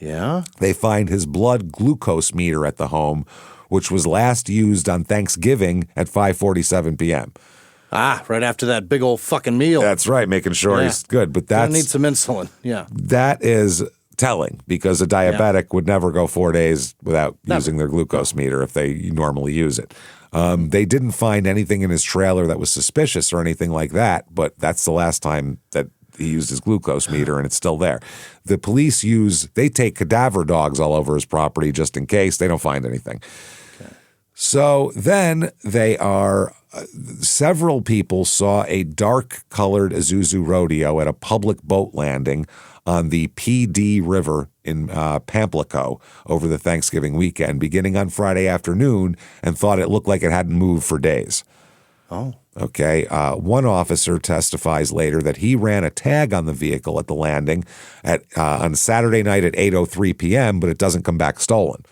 Yeah? They find his blood glucose meter at the home, which was last used on Thanksgiving at 5:47 p.m. Ah, right after that big old fucking meal. That's right, making sure he's good. But I need some insulin. Yeah. That is telling because a diabetic would never go 4 days without using their glucose meter if they normally use it. They didn't find anything in his trailer that was suspicious or anything like that, but that's the last time that he used his glucose meter, and it's still there. The police they take cadaver dogs all over his property just in case. They don't find anything. Okay. So then several people saw a dark-colored Isuzu Rodeo at a public boat landing on the PD River in Pamplico over the Thanksgiving weekend, beginning on Friday afternoon, and thought it looked like it hadn't moved for days. Oh. Okay. One officer testifies later that he ran a tag on the vehicle at the landing on Saturday night at 8:03 p.m., but it doesn't come back stolen.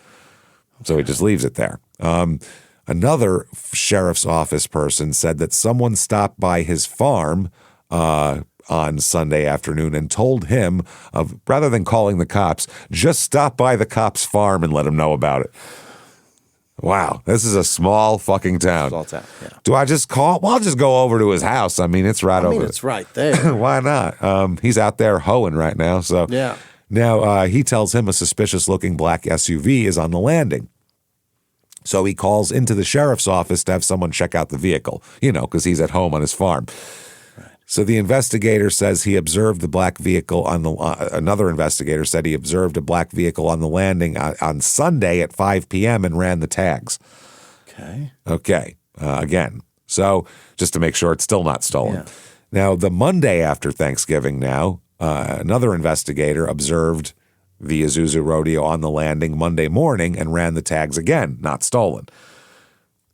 So he just leaves it there. Another sheriff's office person said that someone stopped by his farm on Sunday afternoon and told him, rather than calling the cops, just stop by the cop's farm and let him know about it. Wow, this is a small fucking town. Small town, yeah. Do I just call? Well, I'll just go over to his house. I mean, it's right over. It's right there. Why not? He's out there hoeing right now. So yeah. Now he tells him a suspicious-looking black SUV is on the landing. So he calls into the sheriff's office to have someone check out the vehicle, because he's at home on his farm. So the investigator says he observed the black vehicle another investigator said he observed a black vehicle on the landing on Sunday at 5 p.m. and ran the tags. Okay. Again. So just to make sure it's still not stolen. Yeah. Now, the Monday after Thanksgiving another investigator observed the Isuzu Rodeo on the landing Monday morning and ran the tags again, not stolen.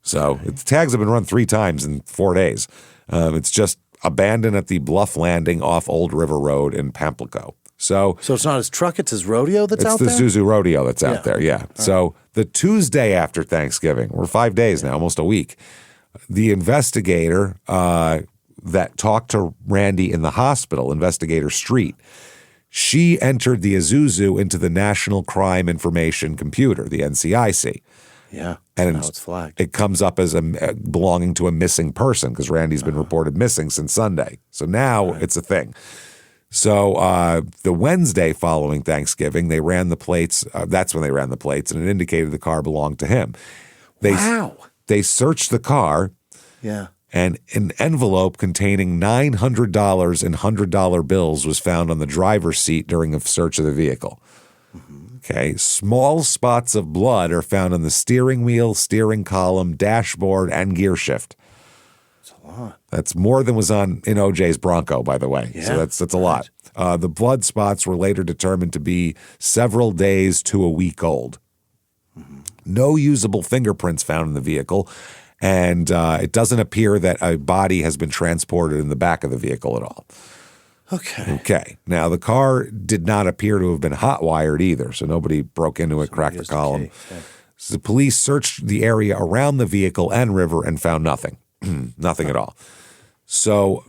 So the tags have been run 3 times in 4 days. It's just abandoned at the Bluff Landing off Old River Road in Pamplico. So it's not his truck, it's his rodeo that's out there? It's the Isuzu Rodeo that's out there, yeah. So the Tuesday after Thanksgiving, we're 5 days now, almost a week, the investigator that talked to Randy in the hospital, Investigator Street, she entered the Isuzu into the National Crime Information Computer, the NCIC. Yeah, and now it's flagged. It comes up as belonging to a missing person because Randy's been reported missing since Sunday. So now it's a thing. So the Wednesday following Thanksgiving, they ran the plates. That's when they ran the plates, and it indicated the car belonged to him. They searched the car. Yeah. And an envelope containing $900 in $100 bills was found on the driver's seat during a search of the vehicle. Okay. Small spots of blood are found on the steering wheel, steering column, dashboard, and gear shift. That's a lot. That's more than was in OJ's Bronco, by the way. Yeah. So that's a lot. The blood spots were later determined to be several days to a week old. No usable fingerprints found in the vehicle. And it doesn't appear that a body has been transported in the back of the vehicle at all. Okay. Now, the car did not appear to have been hot-wired either, so nobody broke into it, cracked the column. So the police searched the area around the vehicle and river and found nothing. Nothing at all. So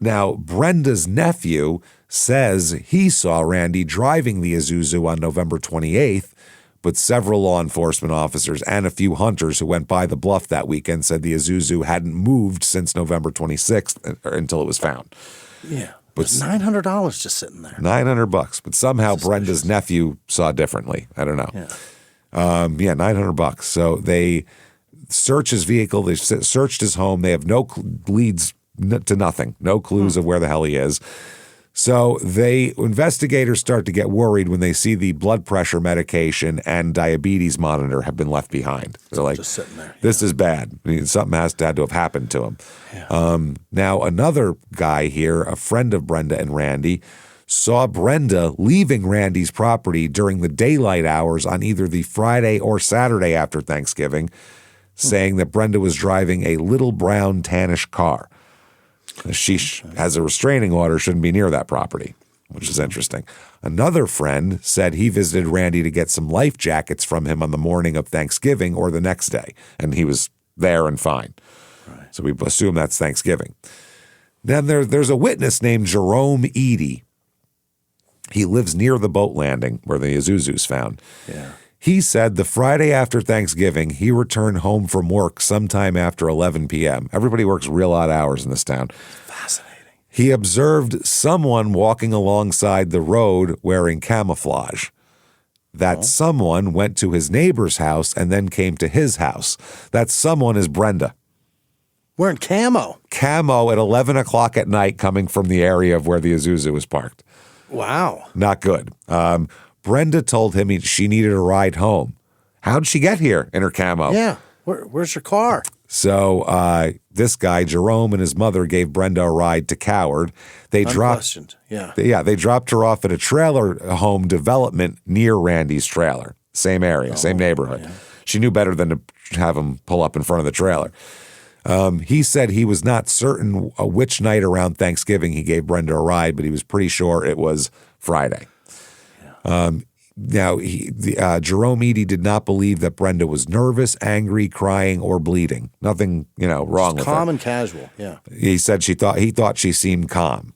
now Brenda's nephew says he saw Randy driving the Isuzu on November 28th, but several law enforcement officers and a few hunters who went by the bluff that weekend said the Isuzu hadn't moved since November 26th until it was found. Yeah. But $900 just sitting there. $900, but somehow Brenda's nephew saw differently. I don't know. Yeah, $900. So they search his vehicle. They searched his home. They have no leads to nothing, no clues of where the hell he is. So investigators start to get worried when they see the blood pressure medication and diabetes monitor have been left behind. They're like, just sitting there. This is bad. I mean, something had to have happened to him. Yeah. Now, another guy here, a friend of Brenda and Randy, saw Brenda leaving Randy's property during the daylight hours on either the Friday or Saturday after Thanksgiving, saying that Brenda was driving a little brown tannish car. She has a restraining order, shouldn't be near that property, which is interesting. Another friend said he visited Randy to get some life jackets from him on the morning of Thanksgiving or the next day, and he was there and fine. Right. So we assume that's Thanksgiving. Then there's a witness named Jerome Eady. He lives near the boat landing where the Isuzu's found. Yeah. He said the Friday after Thanksgiving, he returned home from work sometime after 11 p.m. Everybody works real odd hours in this town. Fascinating. He observed someone walking alongside the road wearing camouflage. That someone went to his neighbor's house and then came to his house. That someone is Brenda. Wearing camo. Camo at 11 o'clock at night coming from the area of where the Isuzu was parked. Wow. Not good. Brenda told him she needed a ride home. How'd she get here in her camo? Yeah. Where's your car? So this guy, Jerome, and his mother gave Brenda a ride to Coward. They dropped her off at a trailer home development near Randy's trailer. Same area, same neighborhood. Yeah. She knew better than to have him pull up in front of the trailer. He said he was not certain which night around Thanksgiving he gave Brenda a ride, but he was pretty sure it was Friday. Now, Jerome Eady did not believe that Brenda was nervous, angry, crying, or bleeding. Nothing, wrong with her. Calm and casual, yeah. He said he thought she seemed calm.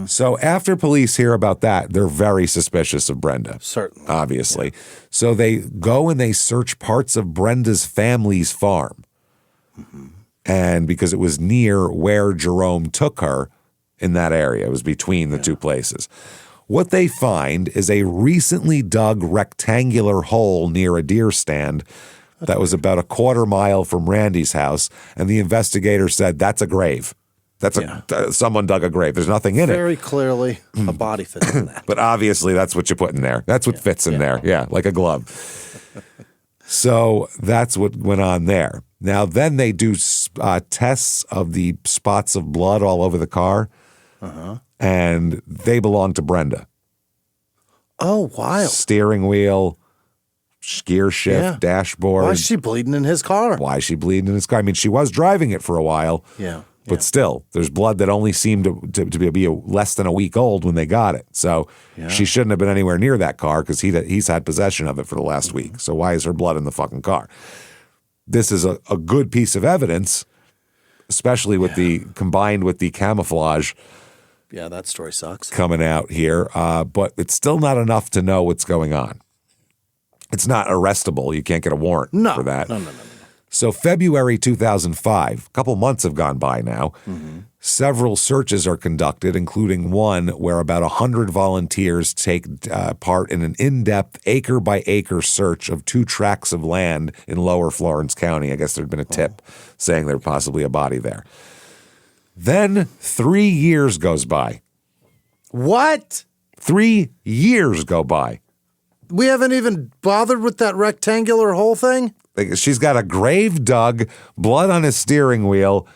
So after police hear about that, they're very suspicious of Brenda. Certainly. Obviously. Yeah. So they go and they search parts of Brenda's family's farm. And because it was near where Jerome took her in that area. It was between the two places. What they find is a recently dug rectangular hole near a deer stand that was about a quarter mile from Randy's house, and the investigator said, that's a grave. That's someone dug a grave. There's nothing in it. Very clearly, a body fits in that. But obviously, that's what you put in there. That's what fits in there. Yeah, like a glove. So that's what went on there. Now, then they do tests of the spots of blood all over the car, and they belong to Brenda. Oh, wild. Steering wheel, gear shift, dashboard. Why is she bleeding in his car? Why is she bleeding in his car? I mean, she was driving it for a while. Yeah. But still, there's blood that only seemed to be less than a week old when they got it. So she shouldn't have been anywhere near that car because he's had possession of it for the last week. So why is her blood in the fucking car? This is a good piece of evidence, especially with combined with the camouflage. Yeah, that story sucks. Coming out here, but it's still not enough to know what's going on. It's not arrestable. You can't get a warrant for that. No. So February 2005, a couple months have gone by now. Several searches are conducted, including one where about 100 volunteers take part in an in-depth acre-by-acre search of 2 tracts of land in lower Florence County. I guess there'd been a tip saying there was possibly a body there. Then 3 years goes by. What? 3 years go by. We haven't even bothered with that rectangular hole thing? She's got a grave dug, blood on his steering wheel,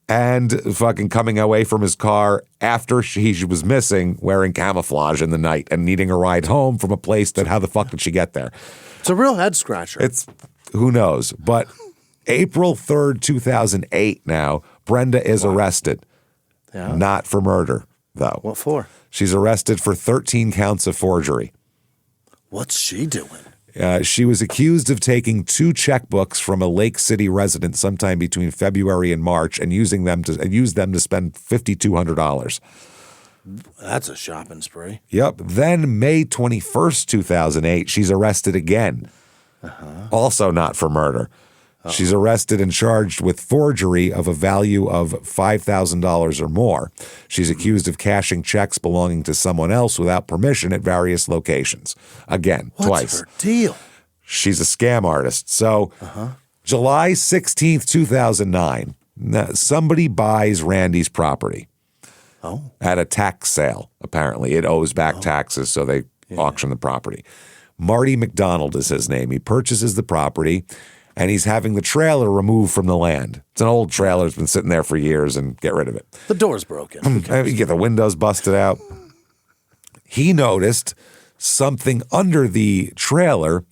and fucking coming away from his car after she was missing, wearing camouflage in the night and needing a ride home from a place that how the fuck did she get there? It's a real head scratcher. Who knows? But April 3rd, 2008 now, Brenda is arrested. Yeah. Not for murder, though. What for? She's arrested for 13 counts of forgery. What's she doing? She was accused of taking 2 checkbooks from a Lake City resident sometime between February and March and using them to spend $5,200. That's a shopping spree. Yep. Then May 21st, 2008, she's arrested again. Also not for murder. She's arrested and charged with forgery of a value of $5,000 or more. She's accused of cashing checks belonging to someone else without permission at various locations. Again, twice. What's her deal? She's a scam artist. So July 16th, 2009, somebody buys Randy's property at a tax sale, apparently. It owes back taxes, so they auction the property. Marty McDonald is his name. He purchases the property, and he's having the trailer removed from the land. It's an old trailer. It's been sitting there for years, and get rid of it. The door's broken. You get the windows busted out. He noticed something under the trailer,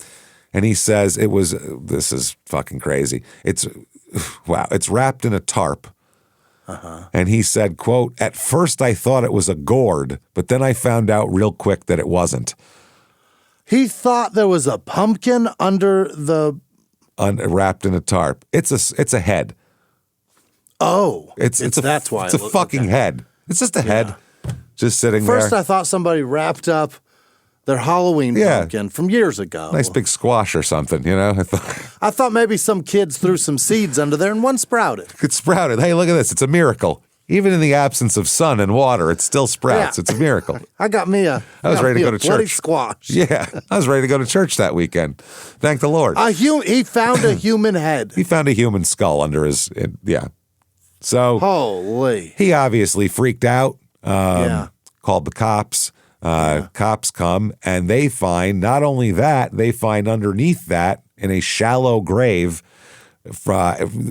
and he says this is fucking crazy. It's wrapped in a tarp. And he said, quote, "At first I thought it was a gourd, but then I found out real quick that it wasn't." He thought there was a pumpkin under the... wrapped in a tarp. It's a head. Oh, that's why it's a fucking head. It's just a head, just sitting there. First, I thought somebody wrapped up their Halloween pumpkin from years ago. Nice big squash or something, you know. I thought maybe some kids threw some seeds under there and one sprouted. It sprouted. Hey, look at this! It's a miracle. Even in the absence of sun and water, it still sprouts. Yeah. It's a miracle. I was ready to go to church. Squash. Yeah, I was ready to go to church that weekend. Thank the Lord. He found a human head. He found a human skull under his, So holy. He obviously freaked out, called the cops. Cops come, and they find, not only that, they find underneath that, in a shallow grave,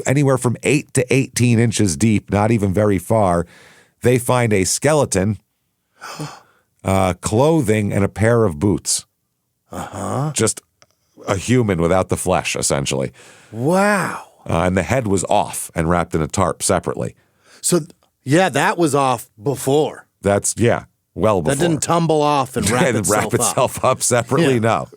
anywhere from 8 to 18 inches deep, not even very far, they find a skeleton, clothing, and a pair of boots. Just a human without the flesh, essentially. Wow. And the head was off and wrapped in a tarp separately. So, that was off before. That's, well before. That didn't tumble off and wrap itself up separately? No.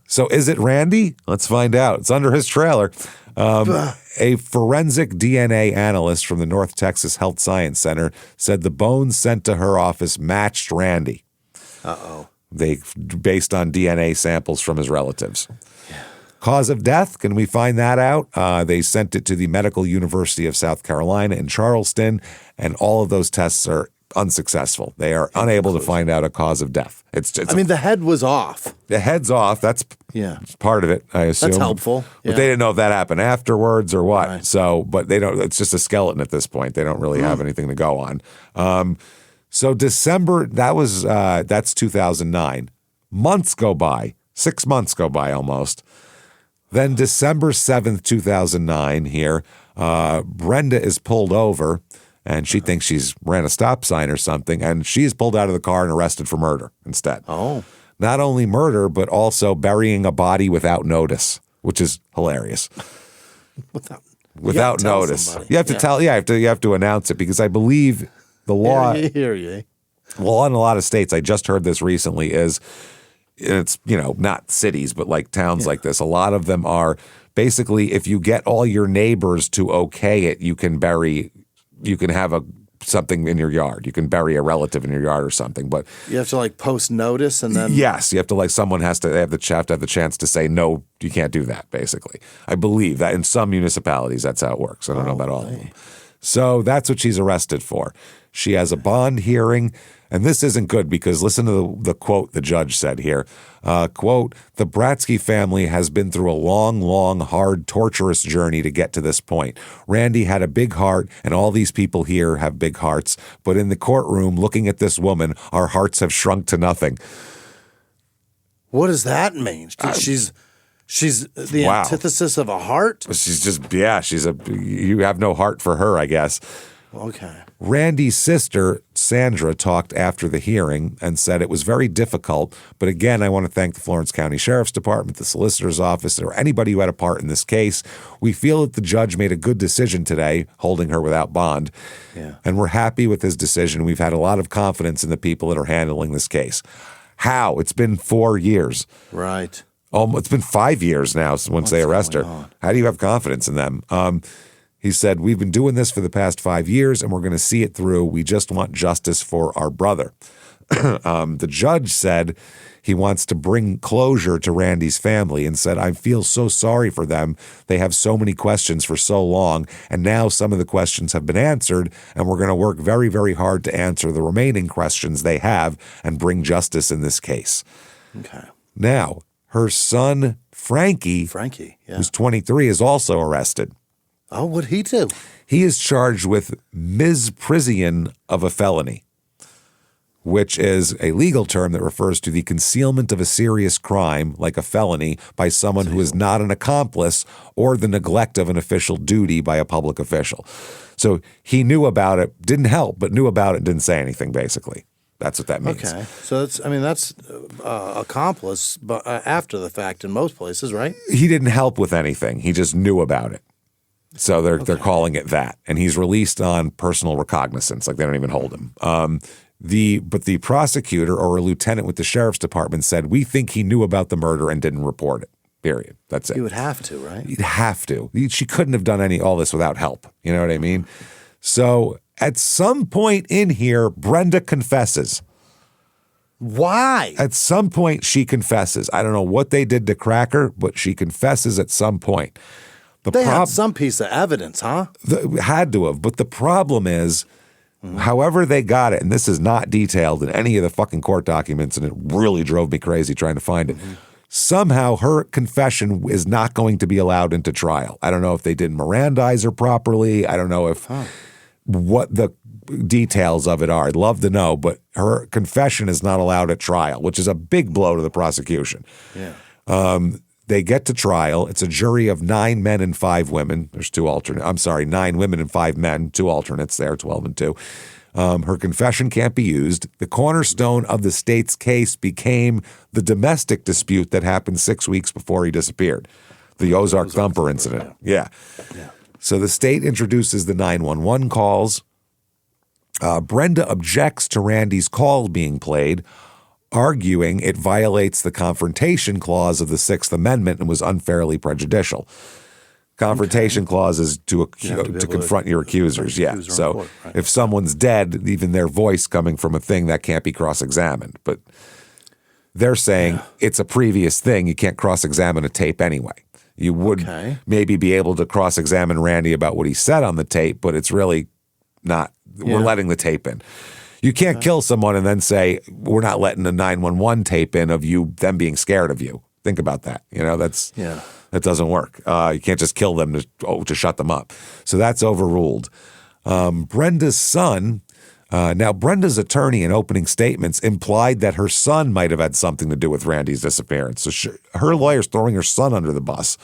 So is it Randy? Let's find out. It's under his trailer. A forensic DNA analyst from the North Texas Health Science Center said the bones sent to her office matched Randy. Based on DNA samples from his relatives. Cause of death, can we find that out? They sent it to the Medical University of South Carolina in Charleston, and all of those tests are unsuccessful. They are unable to find out a cause of death. It's I mean, the head was off. the head's off. That's part of it, I assume. That's helpful. But they didn't know if that happened afterwards or what. Right. So, but they don't. It's just a skeleton at this point. They don't really have anything to go on. So December, that's 2009. Months go by. 6 months go by almost. Then December 7th, 2009 here, Brenda is pulled over, and she thinks she's ran a stop sign or something, and she's pulled out of the car and arrested for murder instead. Oh. Not only murder, but also burying a body without notice, which is hilarious. Without notice. Somebody. You have to tell, you have to announce it, because I believe the law, Hear you. law in a lot of states, I just heard this recently, is it's, not cities, but like towns like this. A lot of them are basically, if you get all your neighbors to okay it, you can have something in your yard. You can bury a relative in your yard or something. But You have to like post notice and then. yes, you have to someone has to have the chance to say, no, you can't do that, basically. I believe that in some municipalities, that's how it works. I don't know about all of them. So that's what she's arrested for. She has a bond hearing, and this isn't good because listen to the quote the judge said here. Quote, "The Bratsky family has been through a long, long, hard, torturous journey to get to this point. Randy had a big heart, and all these people here have big hearts. But in the courtroom, looking at this woman, our hearts have shrunk to nothing." What does that mean? She's the Wow. antithesis of a heart? She's just, you have no heart for her, I guess. Okay. Randy's sister, Sandra, talked after the hearing and said it was very difficult. But again, I want to thank the Florence County Sheriff's Department, the Solicitor's Office, or anybody who had a part in this case. We feel that the judge made a good decision today, holding her without bond. Yeah. And we're happy with his decision. We've had a lot of confidence in the people that are handling this case. How? It's been 4 years. Right. It's been 5 years now once they arrest her. How do you have confidence in them? He said, "We've been doing this for the past 5 years, and we're going to see it through. We just want justice for our brother." The judge said he wants to bring closure to Randy's family and said, "I feel so sorry for them. They have so many questions for so long, and now some of the questions have been answered, and we're going to work very, very hard to answer the remaining questions they have and bring justice in this case." Okay. Now, her son, Frankie, who's 23, is also arrested. Oh, what'd he do? He is charged with misprision of a felony, which is a legal term that refers to the concealment of a serious crime, like a felony, by someone who is not an accomplice, or the neglect of an official duty by a public official. So he knew about it, didn't help, but knew about it and didn't say anything, basically. That's what that means. Okay. So that's accomplice, but after the fact in most places, right? He didn't help with anything. He just knew about it. So they're calling it that. And he's released on personal recognizance, like they don't even hold him. But the prosecutor or a lieutenant with the sheriff's department said, "We think he knew about the murder and didn't report it." Period. That's it. He would have to, right? He'd have to. She couldn't have done all this without help. You know what I mean? So at some point in here, Brenda confesses. Why? At some point, she confesses. I don't know what they did to crack her, but she confesses at some point. They had some piece of evidence, huh? Had to have. But the problem is, however they got it, and this is not detailed in any of the fucking court documents, and it really drove me crazy trying to find it. Somehow her confession is not going to be allowed into trial. I don't know if they didn't Mirandize her properly. I don't know if what the details of it are. I'd love to know, but her confession is not allowed at trial, which is a big blow to the prosecution. Yeah. They get to trial. It's a jury of 9 men and 5 women. There's 2 alternates. I'm sorry, 9 women and 5 men, 2 alternates there, 12 and 2. Her confession can't be used. The cornerstone of the state's case became the domestic dispute that happened 6 weeks before he disappeared, the Ozark Thumper incident. Yeah. So the state introduces the 911 calls. Brenda objects to Randy's call being played, arguing it violates the confrontation clause of the 6th Amendment and was unfairly prejudicial. Confrontation clause is to confront your accusers. Yeah. So if someone's dead, even their voice coming from a thing, that can't be cross-examined. But they're saying it's a previous thing. You can't cross-examine a tape anyway. You would maybe be able to cross-examine Randy about what he said on the tape, but it's really not. We're letting the tape in. You can't kill someone and then say, we're not letting the 911 tape in of them being scared of you. Think about that. That doesn't work. You can't just kill them to shut them up. So that's overruled. Brenda's son, now Brenda's attorney in opening statements implied that her son might have had something to do with Randy's disappearance. So her lawyer's throwing her son under the bus.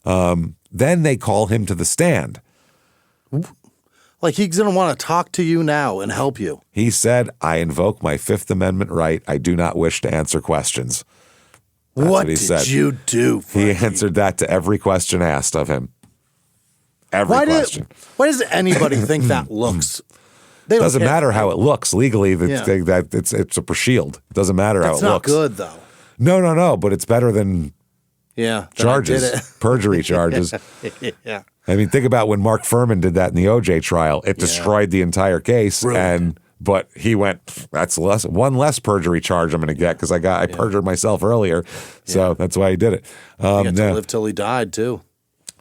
Then they call him to the stand. Like he's going to want to talk to you now and help you. He said, I invoke my Fifth Amendment right. I do not wish to answer questions. That's what he did said. you do, Frankie? He answered that to every question asked of him. Every question. Why does anybody think that looks? It doesn't matter how it looks legally. It's a shield. It doesn't matter how it looks. It's not good though. No. But it's better than charges, perjury charges. Yeah. I mean, think about when Mark Furman did that in the OJ trial. It destroyed the entire case. But he went, that's one less perjury charge I'm going to get because I perjured myself earlier. So that's why he did it. He got to live till he died too.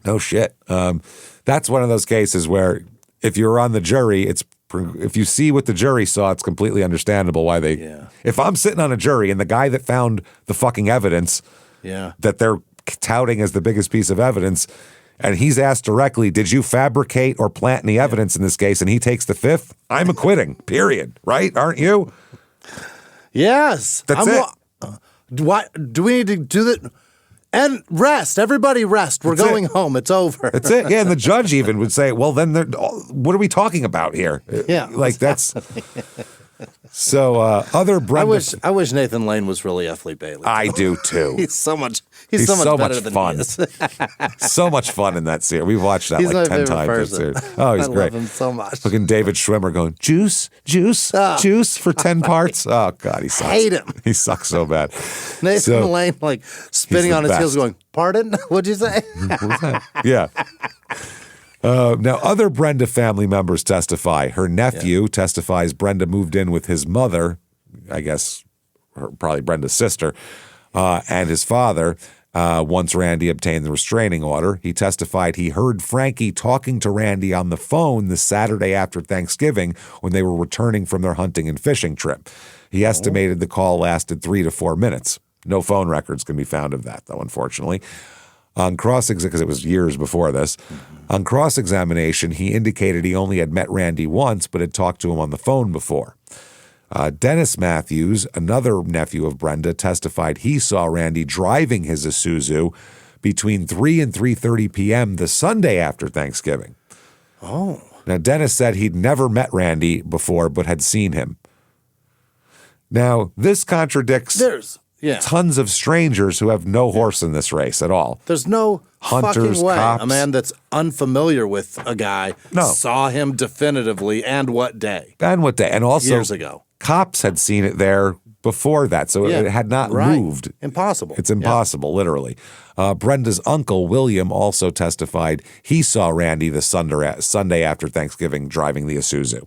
No shit. That's one of those cases where if you're on the jury, if you see what the jury saw, it's completely understandable why they. Yeah. If I'm sitting on a jury and the guy that found the fucking evidence that they're touting as the biggest piece of evidence, and he's asked directly, did you fabricate or plant any evidence in this case? And he takes the fifth, I'm acquitting, period. Right? Aren't you? Yes. That's it. Why do we need to do that? And rest. Everybody rest. We're going home. It's over. That's it. Yeah, and the judge even would say, well, then what are we talking about here? Yeah. Like that's... So other Brenda... I wish Nathan Lane was really F. Lee Bailey. I do too. He's so much better than fun. He is. So much fun in that series. We've watched that like 10 times. Oh, he's great. I love him so much. Looking David Schwimmer going, juice for 10 parts. Oh, God, he sucks. Hate him. He sucks so bad. Nathan Lane like spinning on his heels going, pardon? What'd you say? What was that? Yeah. Now, other Brenda family members testify. Her nephew testifies Brenda moved in with his mother, I guess probably Brenda's sister, and his father once Randy obtained the restraining order. He testified he heard Frankie talking to Randy on the phone the Saturday after Thanksgiving when they were returning from their hunting and fishing trip. He estimated the call lasted 3 to 4 minutes. No phone records can be found of that, though, unfortunately. On cross-examination, because it was years before this, on cross-examination, he indicated he only had met Randy once, but had talked to him on the phone before. Dennis Matthews, another nephew of Brenda, testified he saw Randy driving his Isuzu between 3 and 3:30 p.m. the Sunday after Thanksgiving. Oh. Now, Dennis said he'd never met Randy before, but had seen him. Now, this contradicts... tons of strangers who have no horse in this race at all. There's no Hunters, fucking way cops. a man that's unfamiliar with a guy saw him definitively and what day. And also years ago. Cops had seen it there before that, so it had not moved. Impossible. It's impossible, literally. Brenda's uncle, William, also testified he saw Randy the Sunday after Thanksgiving driving the Isuzu.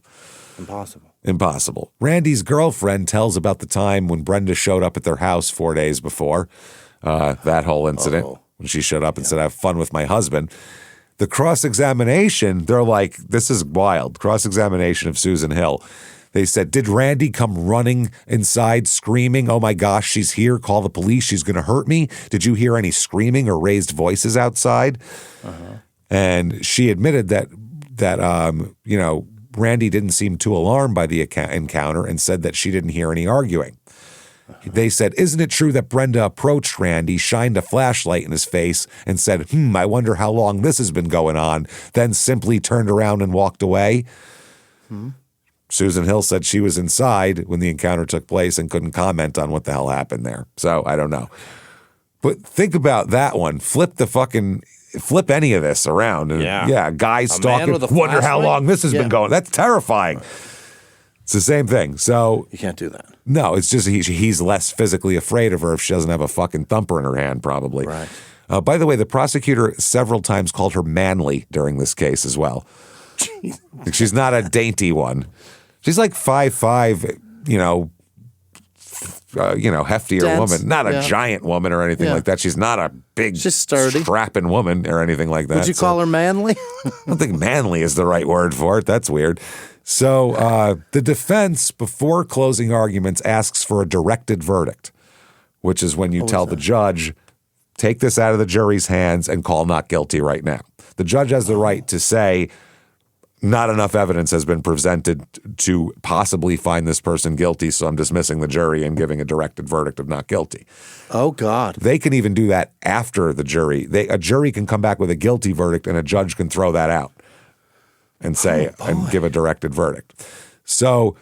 Impossible. Randy's girlfriend tells about the time when Brenda showed up at their house 4 days before that whole incident, when she showed up and said, have fun with my husband. The cross-examination, they're like, this is wild. Cross-examination of Susan Hill. They said, did Randy come running inside screaming, oh my gosh, she's here, call the police, she's going to hurt me? Did you hear any screaming or raised voices outside? And she admitted that Randy didn't seem too alarmed by the encounter and said that she didn't hear any arguing. They said, isn't it true that Brenda approached Randy, shined a flashlight in his face, and said, I wonder how long this has been going on, then simply turned around and walked away? Susan Hill said she was inside when the encounter took place and couldn't comment on what the hell happened there. So I don't know. But think about that one. Flip any of this around. And guys stalking. Wonder how long this has been going. That's terrifying. It's the same thing. So you can't do that. No, it's just he's less physically afraid of her if she doesn't have a fucking thumper in her hand, probably. Right. By the way, the prosecutor several times called her manly during this case as well. She's not a dainty one. She's like 5'5", heftier Dense, woman. Not a yeah. giant woman or anything Yeah. like that. She's not a big, She's sturdy. strapping woman or anything like that. Would you call her manly? I don't think manly is the right word for it. That's weird. So the defense, before closing arguments, asks for a directed verdict, which is when you tell the judge, take this out of the jury's hands and call not guilty right now. The judge has the right to say, not enough evidence has been presented to possibly find this person guilty, so I'm dismissing the jury and giving a directed verdict of not guilty. Oh, God. They can even do that after the jury. A jury can come back with a guilty verdict, and a judge can throw that out and say and give a directed verdict. So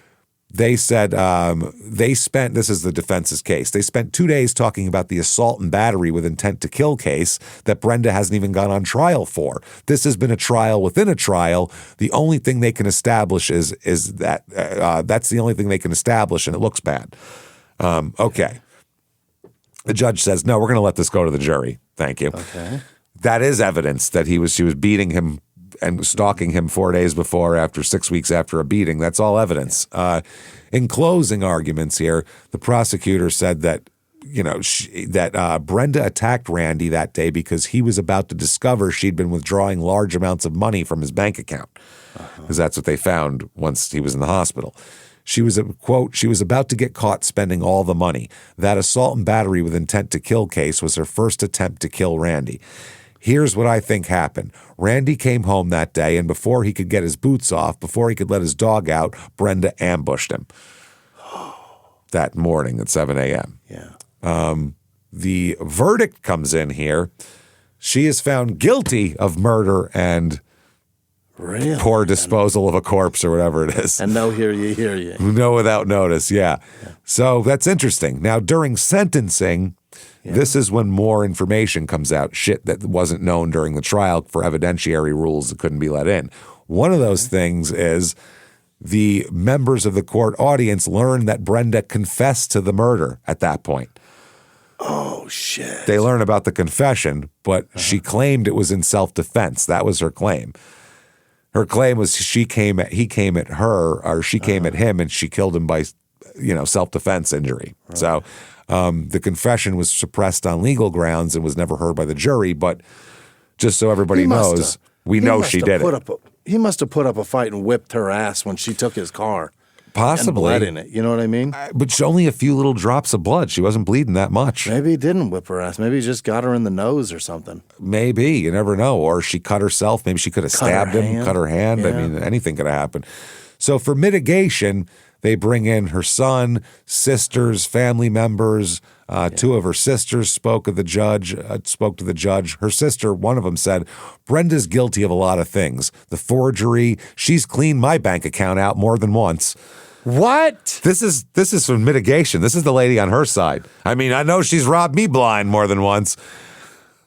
they said this is the defense's case. They spent 2 days talking about the assault and battery with intent to kill case that Brenda hasn't even gone on trial for. This has been a trial within a trial. The only thing they can establish is that that's the only thing they can establish, and it looks bad. Okay. The judge says, no, we're going to let this go to the jury. Thank you. Okay. That is evidence that she was beating him and stalking him 4 days before, after 6 weeks after a beating. That's all evidence. In closing arguments here, the prosecutor said that Brenda attacked Randy that day because he was about to discover she'd been withdrawing large amounts of money from his bank account, because that's what they found once he was in the hospital. She was, quote, she was about to get caught spending all the money. That assault and battery with intent to kill case was her first attempt to kill Randy. Here's what I think happened. Randy came home that day, and before he could get his boots off, before he could let his dog out, Brenda ambushed him that morning at 7 a.m. Yeah. The verdict comes in here. She is found guilty of murder and poor disposal of a corpse, or whatever it is. And no, hear you. No without notice, yeah. So that's interesting. Now, during sentencing, this is when more information comes out, shit that wasn't known during the trial for evidentiary rules that couldn't be let in. One of those things is the members of the court audience learned that Brenda confessed to the murder at that point. Oh, shit. They learn about the confession, but she claimed it was in self-defense. That was her claim. Her claim was he came at her, or she came at him, and she killed him by, self-defense injury. Right. So the confession was suppressed on legal grounds and was never heard by the jury. But just so everybody knows, we know she did it. He must have put up a fight and whipped her ass when she took his car. Possibly. And bled in it. You know what I mean? But only a few little drops of blood. She wasn't bleeding that much. Maybe he didn't whip her ass. Maybe he just got her in the nose or something. Maybe. You never know. Or she cut herself. Maybe she could have stabbed him, cut her hand. Yeah. I mean, anything could have happened. So for mitigation, they bring in her son, sisters, family members. Two of her sisters spoke to the judge. Her sister, one of them, said, Brenda's guilty of a lot of things. The forgery. She's cleaned my bank account out more than once. What? This is from mitigation. This is the lady on her side. I mean, I know she's robbed me blind more than once,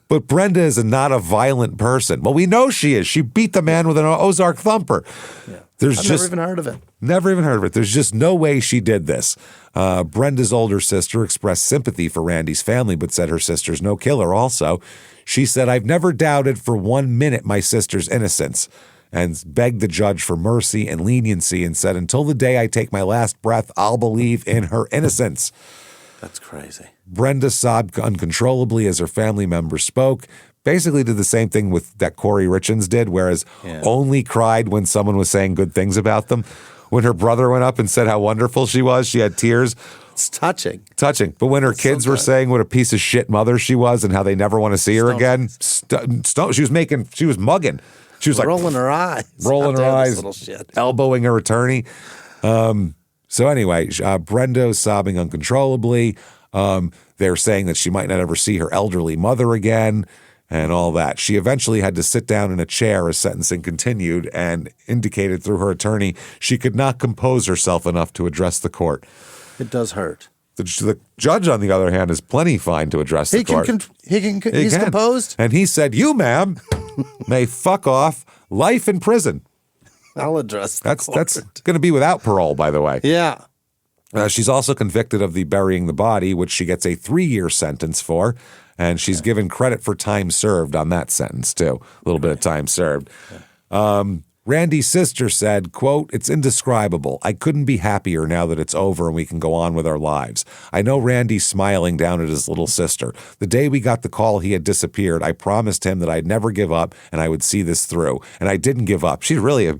but Brenda is not a violent person. Well, we know she is. She beat the man with an Ozark Thumper. Yeah. I've never even heard of it. Never even heard of it. There's just no way she did this. Brenda's older sister expressed sympathy for Randy's family, but said her sister's no killer also. She said, I've never doubted for 1 minute my sister's innocence, and begged the judge for mercy and leniency and said, until the day I take my last breath, I'll believe in her innocence. That's crazy. Brenda sobbed uncontrollably as her family members spoke. Basically did the same thing that Corey Richins did, whereas only cried when someone was saying good things about them. When her brother went up and said how wonderful she was, she had tears. It's touching. But when her kids were saying what a piece of shit mother she was and how they never want to see her again, she was mugging. She was like rolling her eyes, little shit. Elbowing her attorney. So anyway, Brenda was sobbing uncontrollably. They're saying that she might not ever see her elderly mother again and all that. She eventually had to sit down in a chair as sentencing continued and indicated through her attorney she could not compose herself enough to address the court. It does hurt. The judge, on the other hand, is plenty fine to address the court. He's composed? And he said, you, ma'am, may fuck off, life in prison. I'll address the court. That's going to be without parole, by the way. Yeah. She's also convicted of the burying the body, which she gets a 3-year sentence for, and she's given credit for time served on that sentence, too. A little bit of time served. Randy's sister said, quote, "It's indescribable. I couldn't be happier now that it's over and we can go on with our lives. I know Randy's smiling down at his little sister. The day we got the call he had disappeared, I promised him that I'd never give up and I would see this through. And I didn't give up." She's really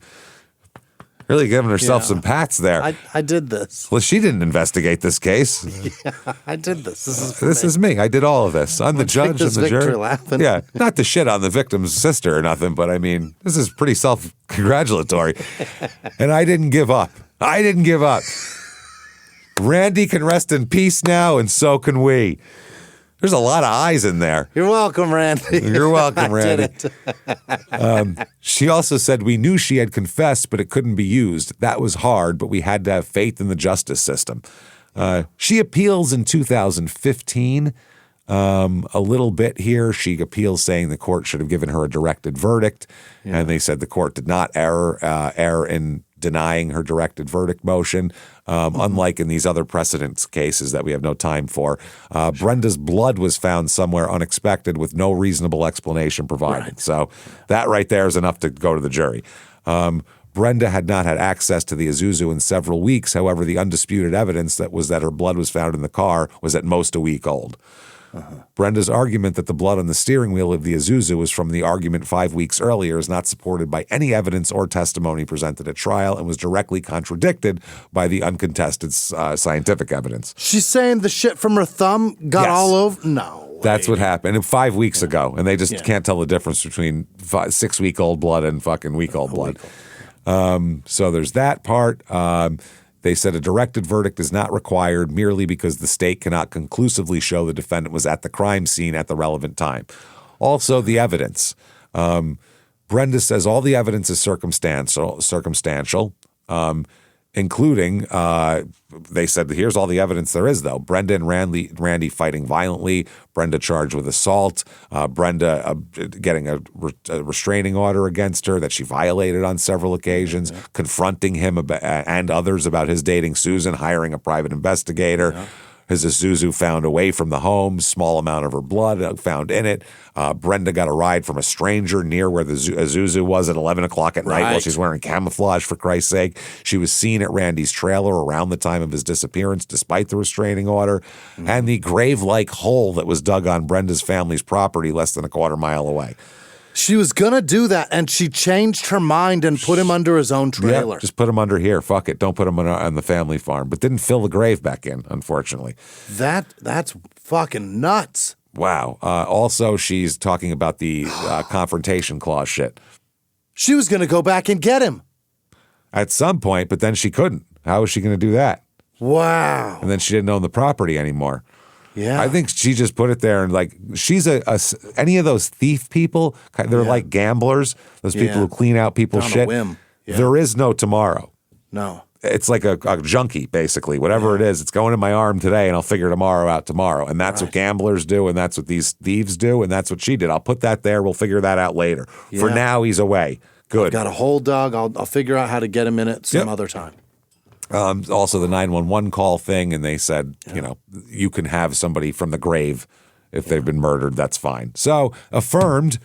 giving herself some pats there. I did this. Well, she didn't investigate this case. Yeah, I did this. This is me. I did all of this. I'm the judge and the jury. Laughing. Yeah, not to shit on the victim's sister or nothing, but I mean, this is pretty self-congratulatory. And I didn't give up. I didn't give up. Randy can rest in peace now, and so can we. There's a lot of eyes in there. You're welcome, Randy. You're welcome, Randy. I did it. She also said, "We knew she had confessed, but it couldn't be used. That was hard, but we had to have faith in the justice system." She appeals in 2015 a little bit here. She appeals saying the court should have given her a directed verdict, and they said the court did not err in denying her directed verdict motion, unlike in these other precedent cases that we have no time for. Brenda's blood was found somewhere unexpected with no reasonable explanation provided. Right. So that right there is enough to go to the jury. Brenda had not had access to the Isuzu in several weeks. However, the undisputed evidence that her blood was found in the car was at most a week old. Brenda's argument that the blood on the steering wheel of the Isuzu was from the argument 5 weeks earlier is not supported by any evidence or testimony presented at trial and was directly contradicted by the uncontested scientific evidence. She's saying the shit from her thumb got all over? No. That's what happened. And 5 weeks ago. And they just can't tell the difference between 6-week-old blood and fucking week-old blood. So there's that part. They said a directed verdict is not required merely because the state cannot conclusively show the defendant was at the crime scene at the relevant time. Also, the evidence. Brenda says all the evidence is circumstantial, including, they said, here's all the evidence there is, though. Brenda and Randy fighting violently, Brenda charged with assault, Brenda getting a restraining order against her that she violated on several occasions, confronting him and others about his dating Susan, hiring a private investigator. His Isuzu found away from the home, small amount of her blood found in it. Brenda got a ride from a stranger near where the Isuzu was at 11 o'clock at night while she's wearing camouflage, for Christ's sake. She was seen at Randy's trailer around the time of his disappearance, despite the restraining order. And the grave-like hole that was dug on Brenda's family's property less than a quarter mile away. She was going to do that, and she changed her mind and put him under his own trailer. Yeah, just put him under here. Fuck it. Don't put him on the family farm. But didn't fill the grave back in, unfortunately. That's fucking nuts. Wow. Also, she's talking about the confrontation clause shit. She was going to go back and get him. At some point, but then she couldn't. How was she going to do that? Wow. And then she didn't own the property anymore. Yeah. I think she just put it there and like she's any of those thief people, they're like gamblers, those people who clean out people's shit. Whim. Yeah. There is no tomorrow. No. It's like a junkie, basically. Whatever it is, it's going in my arm today and I'll figure tomorrow out tomorrow. And that's what gamblers do and that's what these thieves do and that's what she did. I'll put that there. We'll figure that out later. Yeah. For now, he's away. Good. I've got a whole dog. I'll figure out how to get him in it some other time. Also the 911 call thing, and they said, you can have somebody from the grave if they've been murdered. That's fine. So affirmed.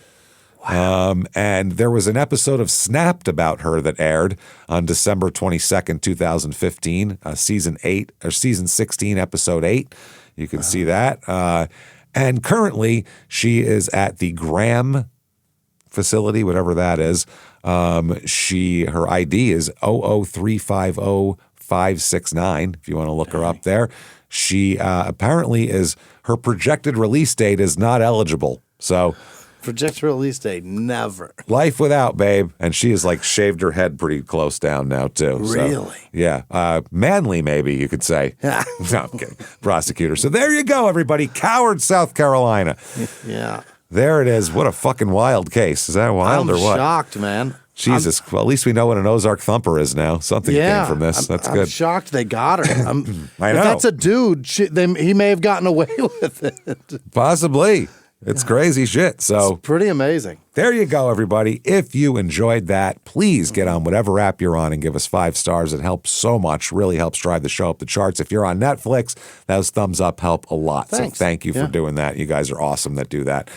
Wow. And there was an episode of Snapped about her that aired on December 22nd, 2015, season 16, episode 8. You can see that. And currently she is at the Graham facility, whatever that is. Her ID is 00350-569, if you want to look her up there. She apparently her projected release date is not eligible. So projected release date, never. Life without, babe. And she has like shaved her head pretty close down now too. Really? So, yeah. Manly, maybe you could say. No, I'm kidding. Prosecutor. So there you go, everybody. Coward, South Carolina. Yeah. There it is. What a fucking wild case. Is that wild or what? I'm shocked, man. Jesus. Well, at least we know what an Ozark Thumper is now. Something came from this. That's good. I'm shocked they got her. I know. If that's a dude, he may have gotten away with it. Possibly. It's crazy shit. So it's pretty amazing. There you go, everybody. If you enjoyed that, please get on whatever app you're on and give us 5 stars. It helps so much. Really helps drive the show up the charts. If you're on Netflix, those thumbs up help a lot. Thanks. So thank you for doing that. You guys are awesome that do that.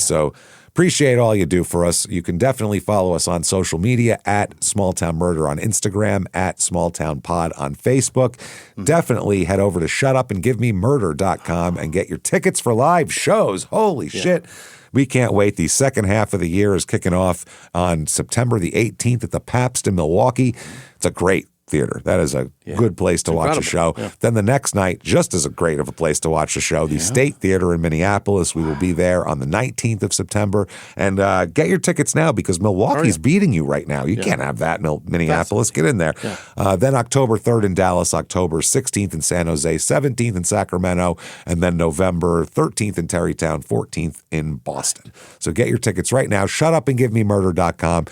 So Appreciate all you do for us. You can definitely follow us on social media at Small Town Murder on Instagram, at Small Town Pod on Facebook. Definitely head over to shutupandgivememurder.com and get your tickets for live shows. Holy shit. We can't wait. The second half of the year is kicking off on September the 18th at the Pabst in Milwaukee. It's a great theater. That is a good place to watch a show. Yeah. Then the next night, just as great of a place to watch a show, the State Theater in Minneapolis. We will be there on the 19th of September. And get your tickets now because Milwaukee's beating you right now. You can't have that in Minneapolis. Get in there. Yeah. Then October 3rd in Dallas, October 16th in San Jose, 17th in Sacramento, and then November 13th in Tarrytown, 14th in Boston. So get your tickets right now. Shutupandgivememurder.com.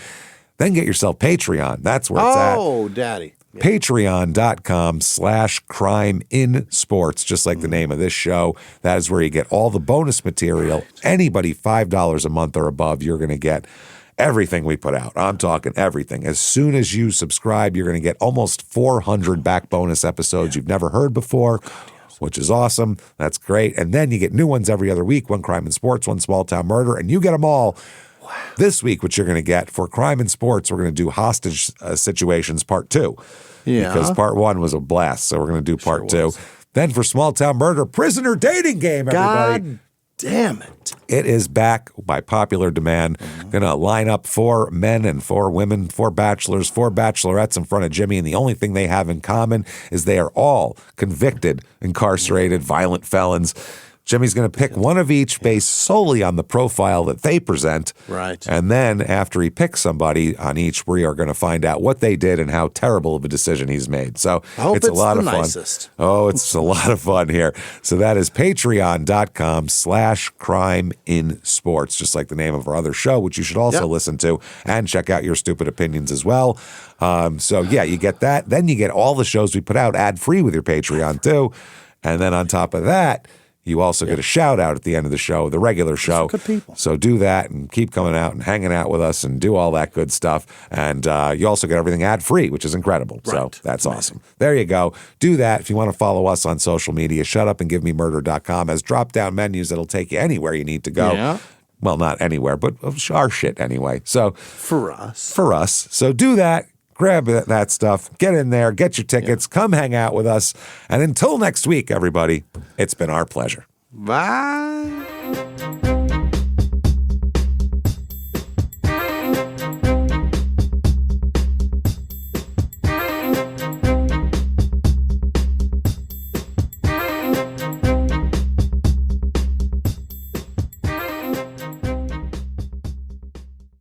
Then get yourself Patreon. That's where it's at. Oh, daddy. Patreon.com/crime in sports, just like the name of this show. That is where you get all the bonus material. Anybody $5 a month or above, you're going to get everything we put out. I'm talking everything. As soon as you subscribe, you're going to get almost 400 back bonus episodes you've never heard before, which is awesome. That's great. And then you get new ones every other week, one crime in sports, one small town murder, and you get them all. This week, what you're going to get for crime and sports, we're going to do hostage situations part 2. Yeah. Because part 1 was a blast, so we're going to do part 2. Then for small town murder, prisoner dating game, everybody. God damn it. It is back by popular demand. Going to line up 4 men and 4 women, 4 bachelors, 4 bachelorettes in front of Jimmy, and the only thing they have in common is they are all convicted, incarcerated, violent felons. Jimmy's going to pick one of each based solely on the profile that they present. Right. And then after he picks somebody on each, we are going to find out what they did and how terrible of a decision he's made. So it's a lot of fun. Nicest. Oh, it's a lot of fun here. So that is patreon.com/crime in sports, just like the name of our other show, which you should also listen to and check out your stupid opinions as well. So yeah, you get that. Then you get all the shows we put out ad free with your Patreon too. And then on top of that, you also get a shout out at the end of the show, the regular show. Good people. So do that and keep coming out and hanging out with us and do all that good stuff. And you also get everything ad free, which is incredible. Right. So that's awesome. There you go. Do that. If you want to follow us on social media, shutupandgivememurder.com has drop down menus that'll take you anywhere you need to go. Yeah. Well, not anywhere, but our shit anyway. So for us. So do that. Grab that stuff, get in there, get your tickets, come hang out with us. And until next week, everybody, it's been our pleasure. Bye.